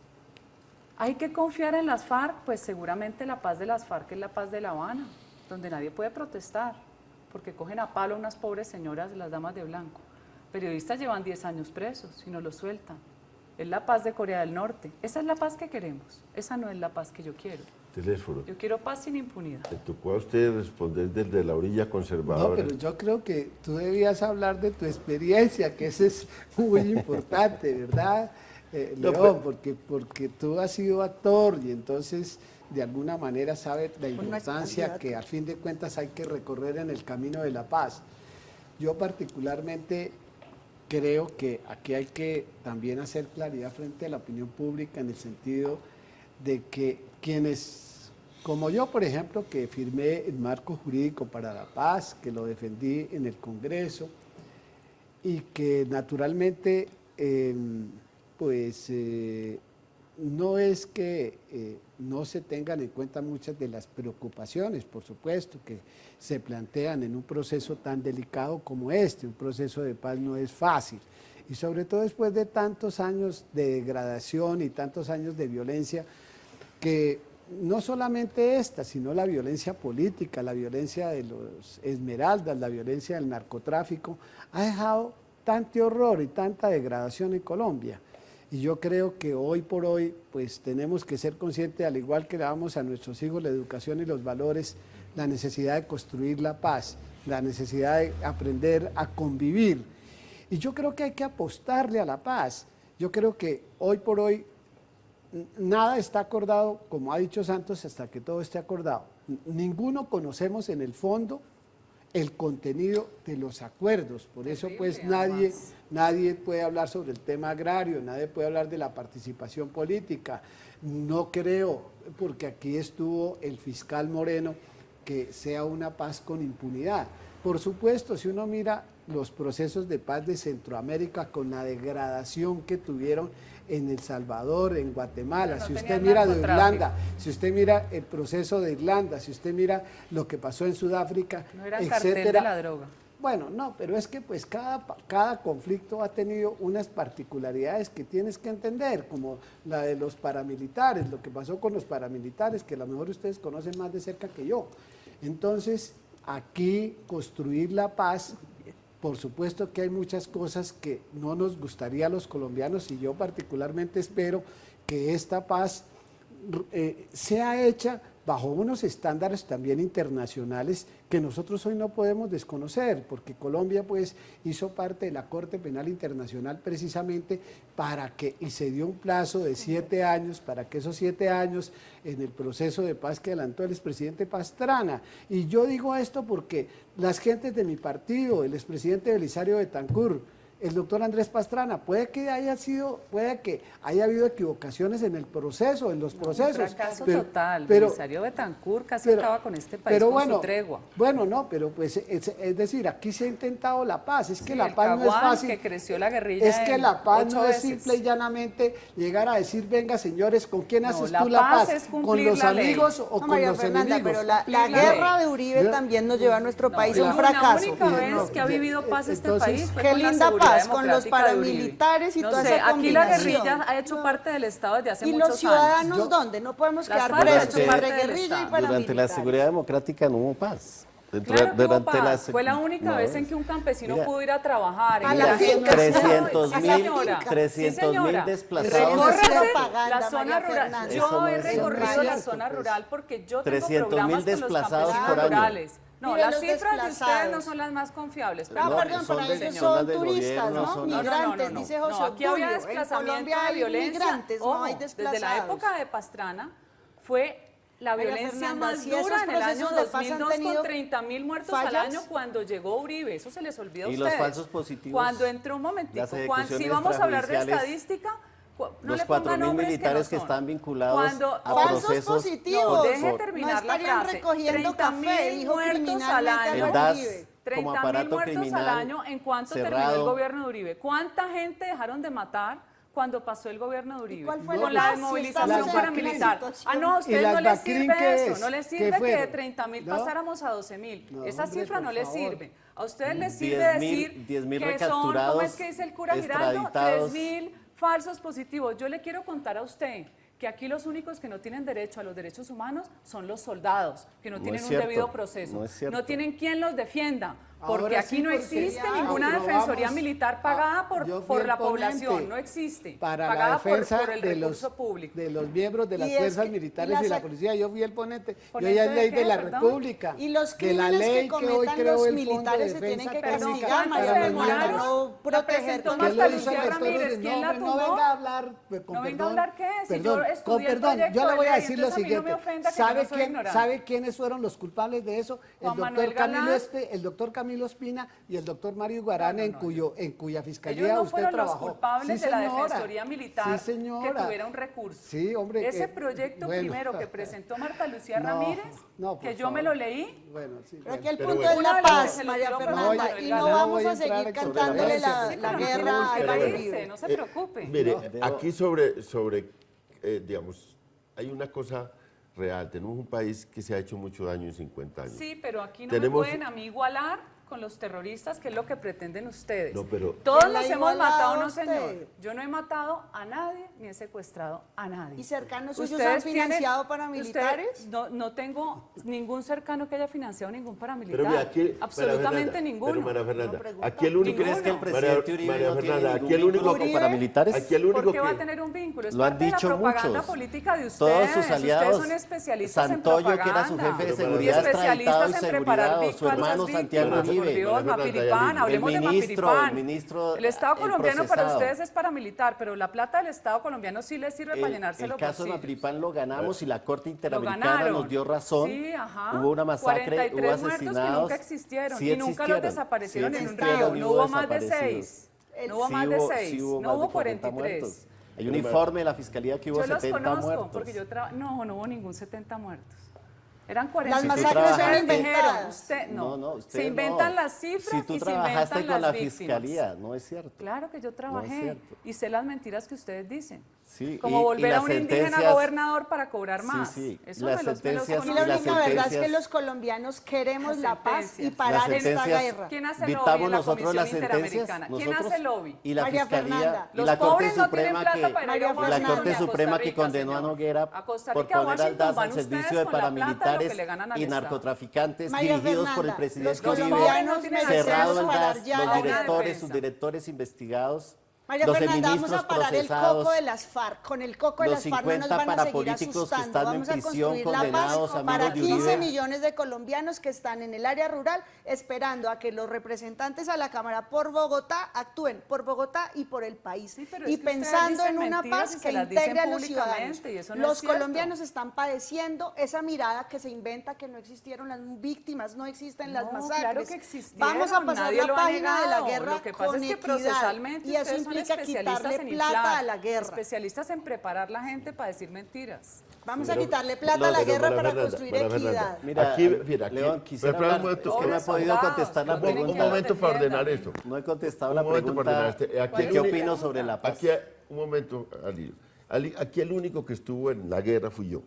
¿Hay que confiar en las FARC? Pues seguramente la paz de las FARC es la paz de La Habana, donde nadie puede protestar, porque cogen a palo a unas pobres señoras, las damas de blanco. Periodistas llevan 10 años presos y no los sueltan. Es la paz de Corea del Norte. Esa es la paz que queremos. Esa no es la paz que yo quiero. Teléfono. Yo quiero paz sin impunidad. ¿Le tocó a usted responder desde la orilla conservadora? No, pero yo creo que tú debías hablar de tu experiencia, que eso es muy importante, ¿verdad, León? Porque tú has sido actor y entonces de alguna manera sabes la importancia que al fin de cuentas hay que recorrer en el camino de la paz. Yo particularmente creo que aquí hay que también hacer claridad frente a la opinión pública en el sentido de que quienes, como yo por ejemplo, que firmé el marco jurídico para la paz, que lo defendí en el Congreso y que naturalmente no es que no se tengan en cuenta muchas de las preocupaciones, por supuesto, que se plantean en un proceso tan delicado como este. Un proceso de paz no es fácil, y sobre todo después de tantos años de degradación y tantos años de violencia, que no solamente esta, sino la violencia política, la violencia de los Esmeraldas, la violencia del narcotráfico, ha dejado tanto horror y tanta degradación en Colombia. Y yo creo que hoy por hoy pues tenemos que ser conscientes, al igual que le damos a nuestros hijos la educación y los valores, la necesidad de construir la paz, la necesidad de aprender a convivir. Y yo creo que hay que apostarle a la paz. Yo creo que hoy por hoy nada está acordado, como ha dicho Santos, hasta que todo esté acordado. Ninguno conocemos en el fondo el contenido de los acuerdos, por eso pues nadie puede hablar sobre el tema agrario, nadie puede hablar de la participación política. No creo, porque aquí estuvo el fiscal Moreno, que sea una paz con impunidad. Por supuesto, si uno mira los procesos de paz de Centroamérica con la degradación que tuvieron en El Salvador, en Guatemala, si usted mira de Irlanda, si usted mira el proceso de Irlanda, si usted mira lo que pasó en Sudáfrica, no era el cartel de la droga. Bueno, no, pero es que pues cada conflicto ha tenido unas particularidades que tienes que entender, como la de los paramilitares, lo que pasó con los paramilitares, que a lo mejor ustedes conocen más de cerca que yo. Entonces, aquí construir la paz, por supuesto que hay muchas cosas que no nos gustaría a los colombianos, y yo particularmente espero que esta paz sea hecha bajo unos estándares también internacionales que nosotros hoy no podemos desconocer, porque Colombia pues hizo parte de la Corte Penal Internacional precisamente para que, y se dio un plazo de 7 años, para que esos 7 años en el proceso de paz que adelantó el expresidente Pastrana. Y yo digo esto porque las gentes de mi partido, el expresidente Belisario Betancur, el doctor Andrés Pastrana. Puede que haya habido equivocaciones en el proceso, en los procesos. Un fracaso pero- total. pero- Belisario Betancur casi pero- acaba con este país pero con bueno, su tregua. Bueno, no, pero pues es decir, aquí se ha intentado la paz. Es que Sí, la el paz no es Caguán, fácil. que creció la guerrilla Es que en la paz 8 no es veces. simple y llanamente llegar a decir, venga señores, ¿con quién No, haces la tú la paz paz? es ¿Con cumplir los la ley. amigos o No, con María los Fernanda, enemigos? pero la Cumplir la guerra ley. de Uribe también nos lleva a nuestro país a un La fracaso. única vez No, que ha vivido paz este entonces, país fue qué con la linda seguridad paz, con los democrática de Uribe. paramilitares y No toda sé, esa aquí la combinación. guerrilla ha hecho parte del Estado desde hace Y muchos los ciudadanos, Yo- ¿dónde? No podemos Las quedar FARC presos han hecho entre parte del guerrilla y Estado. paramilitares. Durante la seguridad democrática no hubo paz. Claro que hubo Durante paz. Fue la única no, vez en que un campesino mira, pudo ir a trabajar. A en la la finca, 300.000 Sí, señora. 300.000 desplazados. Recórrese Propaganda, la zona María rural. Fernanda. Eso Yo no he es recorrido cierto, la pues. zona rural porque yo tengo 300.000 programas con los desplazados campesinos por año. rurales. No, Mire las los cifras de ustedes no desplazados. son las más confiables. Ah, Perdón. perdón, son para de- ellos son son las del turistas, gobierno, ¿no? son- Migrantes, dice José No, aquí había Obdulio. En desplazamiento Colombia de hay violencia. migrantes, no Ojo, hay desde desplazados. la época de Pastrana fue la María violencia Fernanda, más si dura esos en el año procesos de paz han 2002 tenido con 30.000 muertos al fallas. año cuando llegó Uribe. Eso se les olvida a Y ustedes. los falsos positivos, Cuando entró un momentico, las si ejecuciones vamos a hablar de extrajudiciales, estadística, no los le ponga 4.000 nombres militares que, que no son. están vinculados Cuando a Falsos procesos positivos. no, deje por- terminar No la estarían frase. recogiendo 30.000 café, dijo muertos al criminalmente a año. El DAS Uribe. como 30.000 aparato muertos al criminal año en cuanto terminó el cerrado. gobierno de Uribe. ¿Cuánta gente dejaron de matar cuando pasó el gobierno de Uribe? cuál fue la Con la paz? Si desmovilización estamos en paramilitar. una Ah, situación- no, a ¿Y ustedes las no les Bacrin sirve qué eso. es? No les ¿Qué sirve que de fueron? 30.000 ¿No? pasáramos a 12.000. No, Esa hombre, cifra no por les favor. sirve. A ustedes les sirve 10.000 decir 10.000 que son, ¿cómo recapturados, es que dice el cura Giraldo? extraditados. 3.000 falsos positivos. Yo le quiero contar a usted que aquí los únicos que no tienen derecho a los derechos humanos son los soldados, que no No tienen es un cierto, debido proceso. no es cierto. No tienen quien los defienda, porque Ahora aquí sí, no porque existe ya ninguna aprobamos defensoría militar pagada yo fui por el la ponente población, no existe. para pagada la defensa por el de recurso público. de los miembros de las Y es fuerzas que- militares y y la las- policía. Yo fui el ponente. Yo ¿Ponente ya es de ley qué, de la perdón? República. Y los de la crímenes ley que hoy cometan creó los el Fondo de militares se Defensa tienen que Pero Técnica castigar, ¿cuánto para se María los demoraron? Fernanda, miembros. no La proteger. presentó ¿Qué Marta lo hizo Lucía el doctor Ramírez, Uribe? ¿quién la No tumbó? venga a hablar, con No venga a perdón, hablar qué, si yo perdón, estudié con el perdón, proyecto yo le de voy a ley, decir lo entonces a mí no me siguiente. ofenda que yo no soy ignorante. ¿Sabe quiénes fueron los culpables de eso? Juan Manuel Galán. El doctor Camilo Espina y el doctor Mario Guarán, en cuya fiscalía Ellos no usted fueron trabajó. los culpables Sí, de la señora. Defensoría Militar Sí, señora. que tuviera un recurso. Sí, hombre. Ese proyecto bueno. primero que presentó Marta Lucía No, Ramírez, no, por que yo me favor. lo leí, Bueno, sí, Pero bueno. aquí el Pero punto bueno. es la Una de las que paz, se lo María dio Fernanda, Manuel y Galán. no vamos voy a a entrar seguir sobre la cantándole mesa. la sí, pero la no guerra tiene al que Pero reírse, Uribe. no se preocupe. Mire, No. aquí digamos, hay una cosa real. Tenemos un país que se ha hecho mucho daño en 50 años. Sí, pero aquí no Tenemos- me pueden a mí igualar con los terroristas, que es lo que pretenden ustedes. No, pero- Todos ¿Quién la nos ha hemos igualado matado, a no usted? señor. Yo no he matado a nadie ni he secuestrado a nadie. ¿Y cercanos suyos Ustedes han financiado tienen- paramilitares? ustedes- no tengo ningún cercano que haya financiado ningún paramilitar. Pero mira, aquí, Absolutamente María Fernanda, ninguno. Pero María No Fernanda, pregunto. aquí el único... ¿Crees que el presidente Uribe María no tiene Fernanda, ningún aquí el único... vínculo con paramilitares? Aquí el único ¿Por qué que... va a tener un vínculo? Es Lo han parte de dicho la propaganda muchos. política de ustedes. Todos sus aliados, Ustedes son especialistas Santoyo, en que era su propaganda. jefe de Pero seguridad, y especialistas en preparar extraditado, su hermano víctimas, Santiago por Uribe. Dios, María Fernanda, Mapiripán, ya hablemos de el Mapiripán. ministro, El Estado el colombiano para procesado. ustedes es paramilitar, pero la plata del Estado colombiano sí les sirve para El llenarse los caso de bolsillos. Mapiripán lo ganamos y la Corte Lo Interamericana ganaron. nos dio razón. Sí, ajá. Hubo una masacre, 43 hubo muertos que asesinados. nunca existieron Sí y nunca los existieron, desaparecieron sí en un existieron río. y No hubo más de desaparecidos. 6. No hubo Sí más de hubo- 6. sí hubo No más hubo de 40 43. muertos. Hay un informe de la Fiscalía que hubo Yo los 70 conozco muertos. porque yo no hubo ningún 70 muertos. Eran 40. Las Si tú masacres son trabajaste- inventadas. Usted no. usted Se inventan no. las cifras Si tú y se trabajaste inventan con la las víctimas. Fiscalía, no es cierto. Claro que yo trabajé cierto. y sé las mentiras que ustedes dicen. Sí, Como y volver a las un indígena sentencias- gobernador para cobrar más. sí. Eso Las me los sentencias- Y conozco. la las única verdad es que sentencias- los colombianos queremos Las la paz y sentencias. parar Las esta sentencias- guerra. ¿Quién hace lobby Dictamos en la nosotros las Comisión sentencias, Interamericana? ¿Quién nosotros hace lobby? y la María Fiscalía Fernanda. y Los la Corte pobres no tienen Suprema plata que para ir a y la Washington Corte ni a Costa Suprema que Rica, condenó a señor. Noguera A Costa por Rica, a poner al Washington DAS van al servicio ustedes de con la plata, lo que paramilitares le ganan al y Estado. narcotraficantes María dirigidos por el Fernanda, presidente los Uribe. colombianos tienen Cerrado acceso el para DAS, ya los la directores, defensa. sus directores investigados María los Fernanda, vamos ministros a parar el procesados, coco de las FARC. Con el coco de los las FARC no nos 50 van a seguir parapolíticos que asustando. están en Vamos a prisión construir la condenados, paz amigos para de 15 Uribe. millones de colombianos que están en el área rural esperando a que los representantes a la Cámara por Bogotá actúen por Bogotá y por el país. Sí, pero es y que ustedes pensando dicen en una mentiras paz y se que las dicen integre a los ciudadanos. públicamente, y eso no es Los cierto. colombianos están padeciendo esa mirada que se inventa que no existieron las víctimas, no existen las No, masacres. claro que existieron, Vamos a pasar nadie la lo ha página de la negado. guerra Lo que pasa con es que equidad, procesalmente y eso ustedes son implica especialistas quitarle en plata inflar, a la guerra. especialistas en preparar la gente para decir mentiras. Vamos a quitarle plata a la Pero, guerra María para Fernanda, construir María equidad. Fernanda, Mira, aquí, León, quisiera espera un hablar, momento, es que no he Pobres podido soldados, contestar la no tienen un que pregunta. momento para defiendan. ordenar esto. No he contestado Un la momento para pregunta. ordenar este. Aquí ¿Qué opino sobre la paz? Un momento, Ali. Aquí el único que estuvo en la guerra fui yo.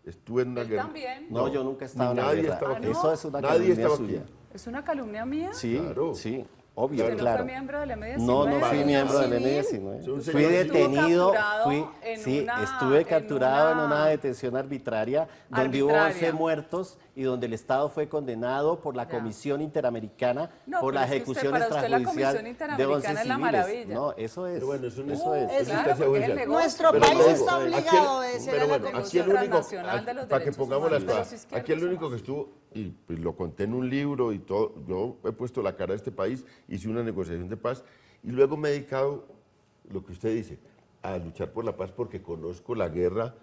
Estuve en una Él guerra. también. No, yo nunca he estado en la Nadie guerra. estaba aquí. Eso es una Nadie calumnia estaba suya. aquí. ¿Es una calumnia mía? Sí, Claro. sí, obvio, ¿Usted no claro. fue miembro del M19? No, no fui miembro del civil. M19. Sí, un Fui señor detenido, capturado en sí, una- estuve en capturado en una- una detención arbitraria donde hubo Arbitraria. 11 muertos y donde el Estado fue condenado por la Ya. Comisión Interamericana No, por pero la es que ejecución para usted la Comisión extrajudicial de Interamericana 11 es la civiles. maravilla. No, eso es. Pero bueno, eso no eso es. es claro, instancia porque es el judicial. negocio. Nuestro Pero país luego, está aquí obligado a el- obedecer pero a la bueno, aquí Convención el único, Transnacional de los para que Derechos pongamos las Humanos de los cosas, izquierdos aquí el único humanos. que estuvo, y pues lo conté en un libro y todo, yo he puesto la cara a este país, hice una negociación de paz y luego me he dedicado, lo que usted dice, a luchar por la paz porque conozco la guerra,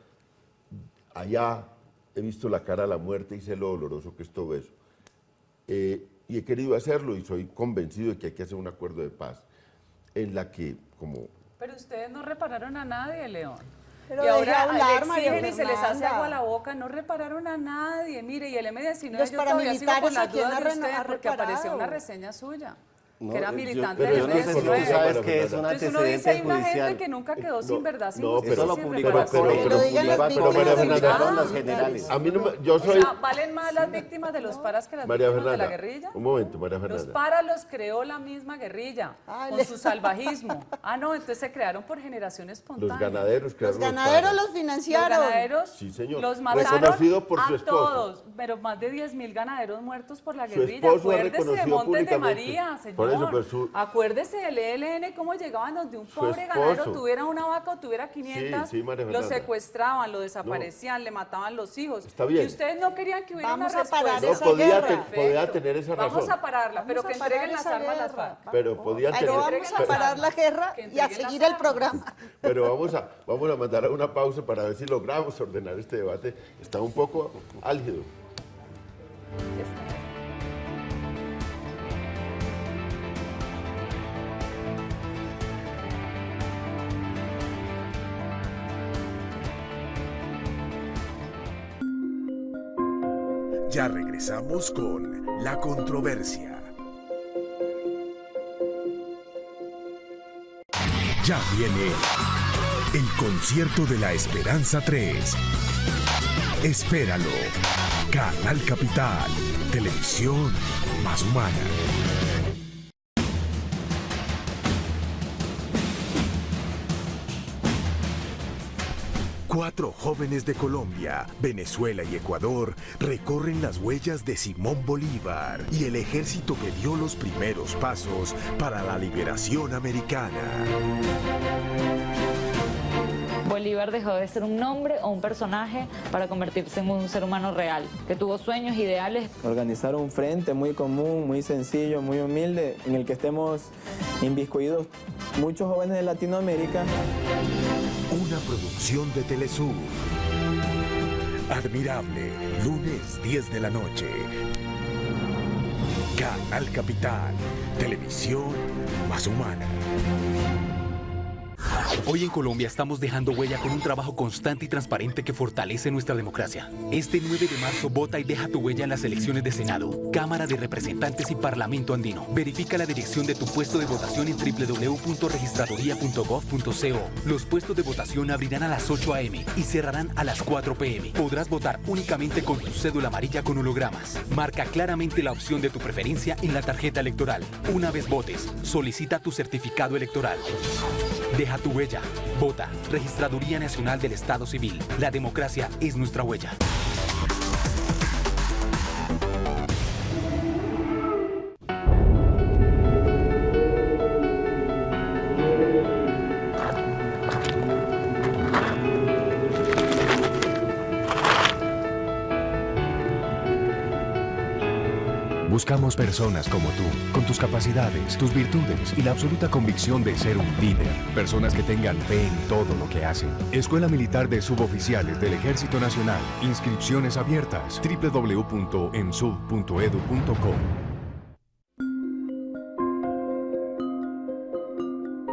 allá he visto la cara a la muerte y sé lo doloroso que es todo eso. Y he querido hacerlo y soy convencido de que hay que hacer un acuerdo de paz en la que, como Pero ustedes no repararon a nadie, León. Pero y ahora deje hablar, le María exigen y se les hace Fernanda. agua a la boca, no repararon a nadie. Mire, y el M19 Los yo todavía sigo con paramilitares, las ¿a quién dudas de ha usted porque reparado? apareció una reseña suya, No, que era yo- militante pero del yo no sé si tú M19. sabes que es un Entonces uno dice, antecedente hay una judicial. gente que nunca quedó sin verdad, sin no, justicia, Eso lo sin publicaron reparación. Que lo digan las pero María lo Fernanda, publicaron los generales. a mí no me, yo O soy sea, ¿valen más las víctimas de los paras que las María víctimas de la Fernanda. guerrilla? Un momento, María Los Fernanda. paras los creó la misma guerrilla, Ah, con le- su salvajismo. Ah, no, entonces se crearon por generación espontánea. Los ganaderos, Los crearon ganaderos paras. los Los financiaron. ganaderos Sí, señor. los mataron Reconocido por su a esposo. todos, pero más de 10.000 ganaderos muertos por la Su guerrilla. esposo ha Acuérdese de reconocido Montes de públicamente. María, señor. Por eso, pues, su- Acuérdese del ELN, cómo llegaban donde un Su pobre esposo. ganadero tuviera una vaca o tuviera 500, Sí, María lo Fernanda. secuestraban, lo desaparecían, le mataban los hijos. Está bien. Y ustedes no querían que hubiera Vamos una a parar respuesta. No, esa podía, guerra. podía tener esa razón. Vamos a pararla, pero Vamos que a parar entreguen las esa armas a las guerra. FARC. Pero podían Pero tener. vamos a pero- parar la guerra Que y a entreguen las seguir el armas. programa. Pero vamos a mandar a una pausa para ver si logramos ordenar este debate. Está un poco álgido. Ya regresamos con La Controversia. Ya viene el concierto de la Esperanza 3. Espéralo. Canal Capital. Televisión más humana. Cuatro jóvenes de Colombia, Venezuela y Ecuador recorren las huellas de Simón Bolívar y el ejército que dio los primeros pasos para la liberación americana. Bolívar dejó de ser un nombre o un personaje para convertirse en un ser humano real, que tuvo sueños, ideales. Organizar un frente muy común, muy sencillo, muy humilde, en el que estemos inmiscuidos muchos jóvenes de Latinoamérica. Una producción de Telesur. Admirable, lunes 10 de la noche. Canal Capital, televisión más humana. Hoy en Colombia estamos dejando huella con un trabajo constante y transparente que fortalece nuestra democracia. Este 9 de marzo vota y deja tu huella en las elecciones de Senado, Cámara de Representantes y Parlamento Andino. Verifica la dirección de tu puesto de votación en www.registraduría.gov.co. Los puestos de votación abrirán a las 8 a.m. y cerrarán a las 4 p.m. Podrás votar únicamente con tu cédula amarilla con hologramas. Marca claramente la opción de tu preferencia en la tarjeta electoral. Una vez votes, solicita tu certificado electoral. Deja tu huella. Vota. Registraduría Nacional del Estado Civil. La democracia es nuestra huella. buscamos personas como tú, con tus capacidades, tus virtudes y la absoluta convicción de ser un líder. Personas que tengan fe en todo lo que hacen. Escuela Militar de Suboficiales del Ejército Nacional. Inscripciones abiertas. www.ensub.edu.co.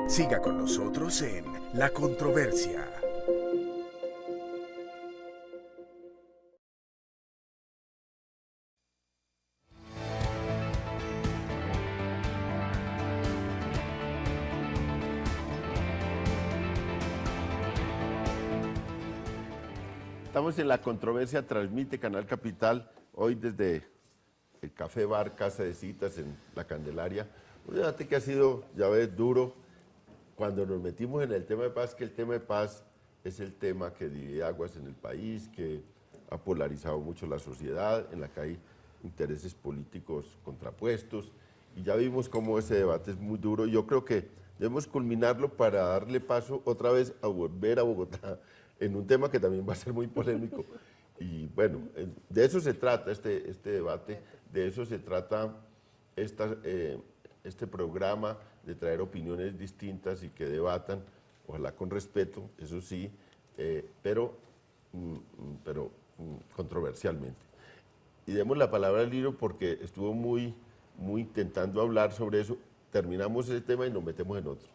Siga con nosotros en La Controversia. Estamos en La Controversia, transmite Canal Capital, hoy desde el Café Bar, Casa de Citas en La Candelaria. Un debate que ha sido, ya ves, duro. Cuando nos metimos en el tema de paz, que el tema de paz es el tema que divide aguas en el país, que ha polarizado mucho la sociedad, en la que hay intereses políticos contrapuestos, y ya vimos cómo ese debate es muy duro. Yo creo que debemos culminarlo para darle paso otra vez a volver a Bogotá, en un tema que también va a ser muy polémico. Y bueno, de eso se trata este debate, de eso se trata este programa, de traer opiniones distintas y que debatan, ojalá con respeto, eso sí, pero controversialmente. Y demos la palabra al Liro porque estuvo muy intentando hablar sobre eso. Terminamos ese tema y nos metemos en otro.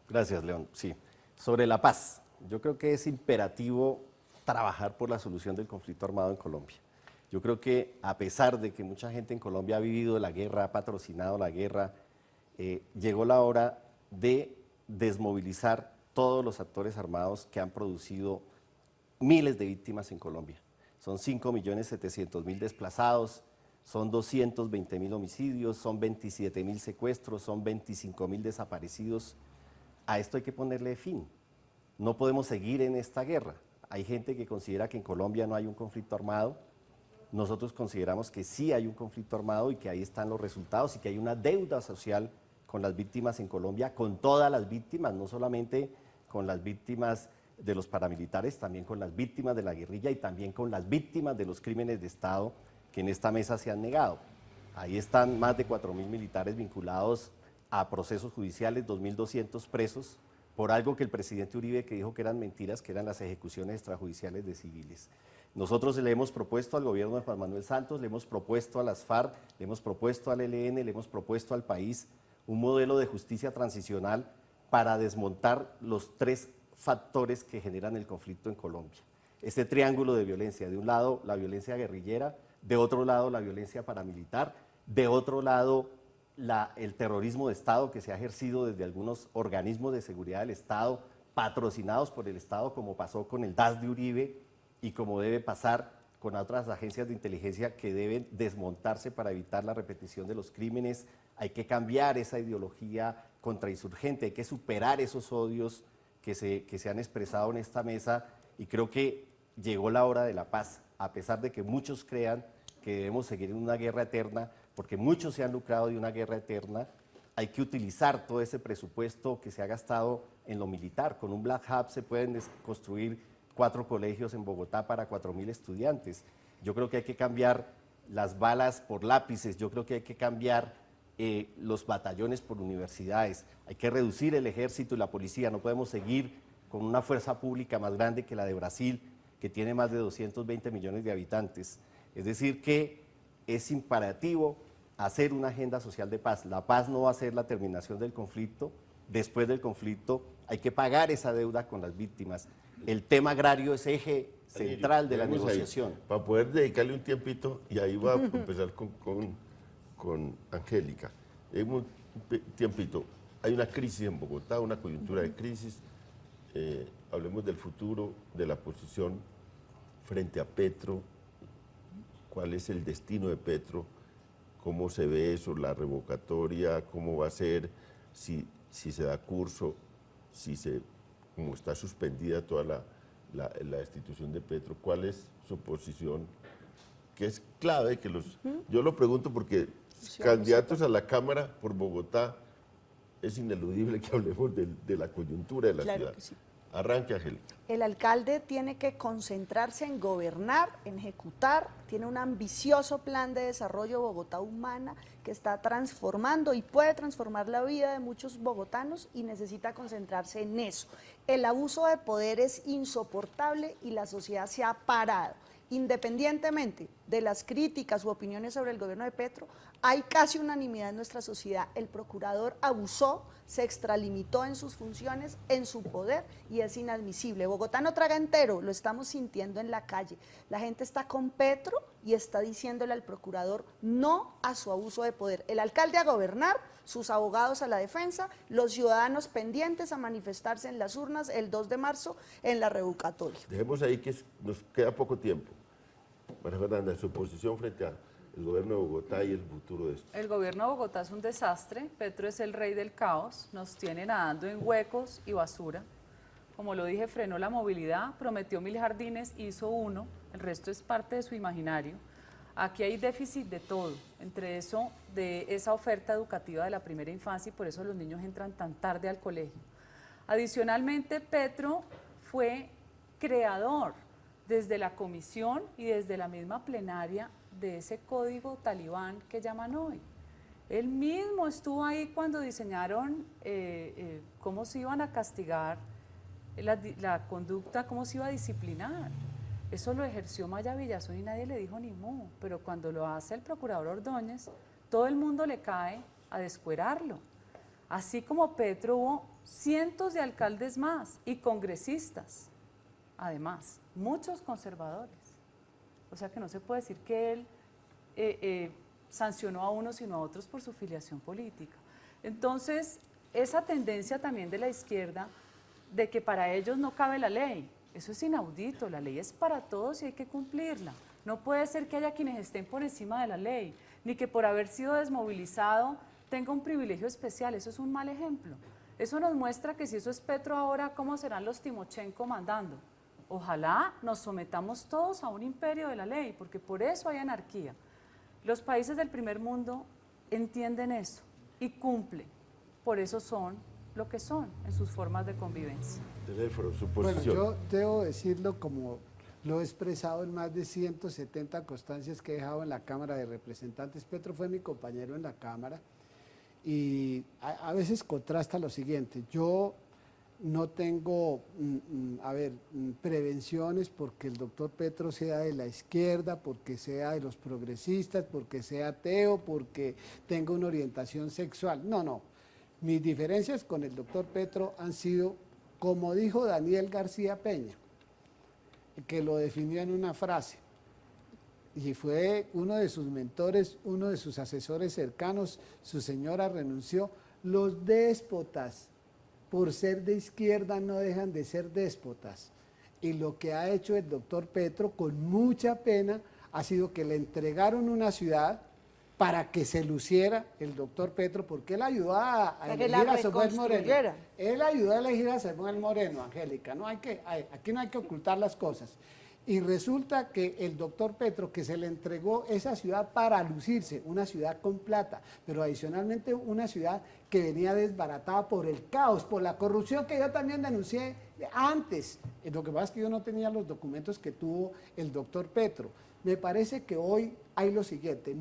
Gracias, León. Sí, sobre la paz. Yo creo que es imperativo trabajar por la solución del conflicto armado en Colombia. Yo creo que a pesar de que mucha gente en Colombia ha vivido la guerra, ha patrocinado la guerra, llegó la hora de desmovilizar todos los actores armados que han producido miles de víctimas en Colombia. Son 5.700.000 desplazados, son 220.000 homicidios, son 27.000 secuestros, son 25.000 desaparecidos. A esto hay que ponerle fin. No podemos seguir en esta guerra. Hay gente que considera que en Colombia no hay un conflicto armado. Nosotros consideramos que sí hay un conflicto armado y que ahí están los resultados y que hay una deuda social con las víctimas en Colombia, con todas las víctimas, no solamente con las víctimas de los paramilitares, también con las víctimas de la guerrilla y también con las víctimas de los crímenes de Estado que en esta mesa se han negado. Ahí están más de 4.000 militares vinculados a procesos judiciales, 2.200 presos, por algo que el presidente Uribe que dijo que eran mentiras, que eran las ejecuciones extrajudiciales de civiles. Nosotros le hemos propuesto al gobierno de Juan Manuel Santos, le hemos propuesto a las FARC, le hemos propuesto al ELN, le hemos propuesto al país un modelo de justicia transicional para desmontar los tres factores que generan el conflicto en Colombia. Este triángulo de violencia, de un lado la violencia guerrillera, de otro lado la violencia paramilitar, de otro lado el terrorismo de Estado que se ha ejercido desde algunos organismos de seguridad del Estado, patrocinados por el Estado, como pasó con el DAS de Uribe y como debe pasar con otras agencias de inteligencia que deben desmontarse para evitar la repetición de los crímenes. Hay que cambiar esa ideología contrainsurgente, hay que superar esos odios que se han expresado en esta mesa y creo que llegó la hora de la paz, a pesar de que muchos crean que debemos seguir en una guerra eterna, porque muchos se han lucrado de una guerra eterna. Hay que utilizar todo ese presupuesto que se ha gastado en lo militar. Con un Black Hub se pueden construir 4 colegios en Bogotá para 4.000 estudiantes. Yo creo que hay que cambiar las balas por lápices, yo creo que hay que cambiar los batallones por universidades, hay que reducir el ejército y la policía, no podemos seguir con una fuerza pública más grande que la de Brasil, que tiene más de 220 millones de habitantes. Es decir, que es imperativo hacer una agenda social de paz. La paz no va a ser la terminación del conflicto. Después del conflicto hay que pagar esa deuda con las víctimas. El tema agrario es eje central de la negociación. Ahí, para poder dedicarle un tiempito, y ahí va a empezar con Angélica. Un tiempito. Hay una crisis en Bogotá, una coyuntura de crisis. Hablemos del futuro, de la posición frente a Petro. ¿Cuál es el destino de Petro? ¿Cómo se ve eso, la revocatoria? ¿Cómo va a ser? Si se da curso, como está suspendida toda la destitución de Petro, ¿cuál es su posición? Que es clave, yo lo pregunto porque candidatos a la Cámara por Bogotá, es ineludible que hablemos de la coyuntura de la ciudad. Que sí. Arranque, Angélica. El alcalde tiene que concentrarse en gobernar, en ejecutar, tiene un ambicioso plan de desarrollo Bogotá Humana que está transformando y puede transformar la vida de muchos bogotanos y necesita concentrarse en eso. El abuso de poder es insoportable y la sociedad se ha parado. Independientemente de las críticas u opiniones sobre el gobierno de Petro, hay casi unanimidad en nuestra sociedad. El procurador abusó, se extralimitó en sus funciones, en su poder, y es inadmisible. Bogotá no traga entero, lo estamos sintiendo en la calle. La gente está con Petro y está diciéndole al procurador no a su abuso de poder. El alcalde a gobernar, sus abogados a la defensa, los ciudadanos pendientes a manifestarse en las urnas el 2 de marzo en la revocatoria. Dejemos ahí que nos queda poco tiempo. María Fernanda, su posición frente al gobierno de Bogotá y el futuro de esto. El gobierno de Bogotá es un desastre, Petro es el rey del caos, nos tiene nadando en huecos y basura. Como lo dije, frenó la movilidad, prometió 1000 jardines, hizo 1, el resto es parte de su imaginario. Aquí hay déficit de todo, entre eso, de esa oferta educativa de la primera infancia y por eso los niños entran tan tarde al colegio. Adicionalmente, Petro fue creador desde la comisión y desde la misma plenaria de ese código talibán que llaman hoy. Él mismo estuvo ahí cuando diseñaron cómo se iban a castigar la conducta, cómo se iba a disciplinar. Eso lo ejerció Maya Villazón y nadie le dijo ni mu, pero cuando lo hace el procurador Ordóñez, todo el mundo le cae a descuerarlo. Así como Petro hubo cientos de alcaldes más y congresistas, además, muchos conservadores. O sea que no se puede decir que él sancionó a unos sino a otros por su filiación política. Entonces, esa tendencia también de la izquierda de que para ellos no cabe la ley, eso es inaudito, la ley es para todos y hay que cumplirla. No puede ser que haya quienes estén por encima de la ley, ni que por haber sido desmovilizado tenga un privilegio especial, eso es un mal ejemplo. Eso nos muestra que si eso es Petro ahora, ¿cómo serán los Timochenko mandando? Ojalá nos sometamos todos a un imperio de la ley, porque por eso hay anarquía. Los países del primer mundo entienden eso y cumplen, por eso son lo que son en sus formas de convivencia. Teléfono, su Bueno, posición. yo debo decirlo como lo he expresado en más de 170 constancias que he dejado en la Cámara de Representantes. Petro fue mi compañero en la Cámara y a veces contrasta lo siguiente. Yo no tengo, prevenciones porque el doctor Petro sea de la izquierda, porque sea de los progresistas, porque sea ateo, porque tenga una orientación sexual. No, no. Mis diferencias con el doctor Petro han sido, como dijo Daniel García Peña, que lo definió en una frase, y fue uno de sus mentores, uno de sus asesores cercanos, su señora renunció. Los déspotas, por ser de izquierda, no dejan de ser déspotas. Y lo que ha hecho el doctor Petro, con mucha pena, ha sido que le entregaron una ciudad para que se luciera el doctor Petro, porque él ayudó a elegir a Samuel Moreno. Él ayudó a elegir a Samuel Moreno, Angélica. Aquí no hay que ocultar las cosas. Y resulta que el doctor Petro, que se le entregó esa ciudad para lucirse, una ciudad con plata, pero adicionalmente una ciudad que venía desbaratada por el caos, por la corrupción que yo también denuncié antes. Lo que pasa es que yo no tenía los documentos que tuvo el doctor Petro. Me parece que hoy hay lo siguiente,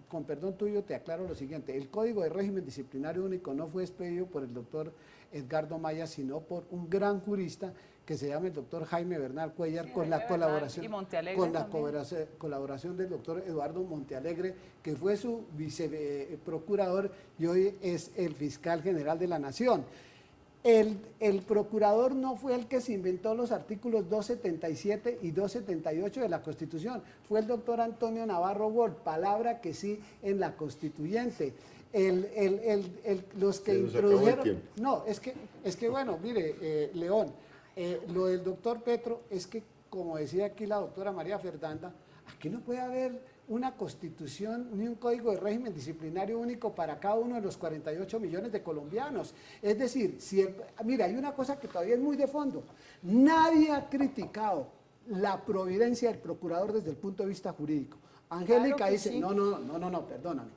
con perdón tuyo te aclaro lo siguiente, el Código de Régimen Disciplinario Único no fue expedido por el doctor Edgardo Maya, sino por un gran jurista que se llama el doctor Jaime Bernal Cuellar, con la colaboración del doctor Eduardo Montealegre, que fue su viceprocurador y hoy es el fiscal general de la Nación. El procurador no fue el que se inventó los artículos 277 y 278 de la Constitución, fue el doctor Antonio Navarro Wolf, palabra que sí en la Constituyente. Los que introdujeron... No, es que bueno, mire, León, lo del doctor Petro es que, como decía aquí la doctora María Fernanda, aquí no puede haber una constitución ni un código de régimen disciplinario único para cada uno de los 48 millones de colombianos. Es decir, mira, hay una cosa que todavía es muy de fondo. Nadie ha criticado la providencia del procurador desde el punto de vista jurídico. Angélica claro dice, sí. No, perdóname.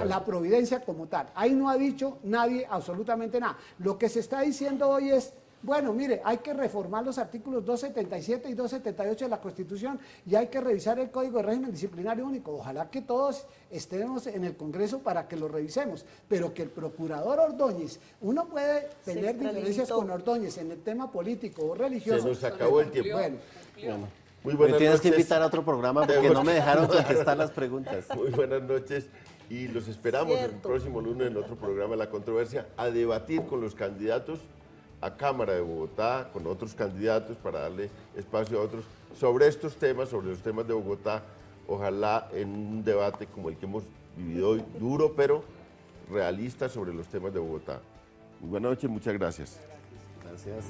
La providencia como tal. Ahí no ha dicho nadie absolutamente nada. Lo que se está diciendo hoy es bueno, mire, hay que reformar los artículos 277 y 278 de la Constitución y hay que revisar el Código de Régimen Disciplinario Único. Ojalá que todos estemos en el Congreso para que lo revisemos, pero que el procurador Ordóñez, uno puede tener diferencias con Ordóñez en el tema político o religioso. Se nos acabó el tiempo. Bueno, muy buenas me tienes noches. que invitar a otro programa porque no me dejaron contestar las preguntas. Muy buenas noches y los esperamos el próximo lunes en otro programa La Controversia a debatir con los candidatos a Cámara de Bogotá, con otros candidatos para darle espacio a otros sobre estos temas, sobre los temas de Bogotá, ojalá en un debate como el que hemos vivido hoy, duro pero realista sobre los temas de Bogotá. Muy buenas noches, muchas gracias. Gracias.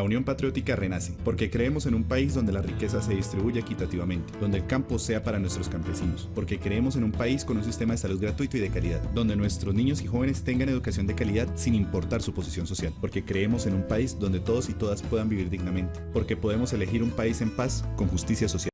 La Unión Patriótica renace, porque creemos en un país donde la riqueza se distribuye equitativamente, donde el campo sea para nuestros campesinos, porque creemos en un país con un sistema de salud gratuito y de calidad, donde nuestros niños y jóvenes tengan educación de calidad sin importar su posición social, porque creemos en un país donde todos y todas puedan vivir dignamente, porque podemos elegir un país en paz con justicia social.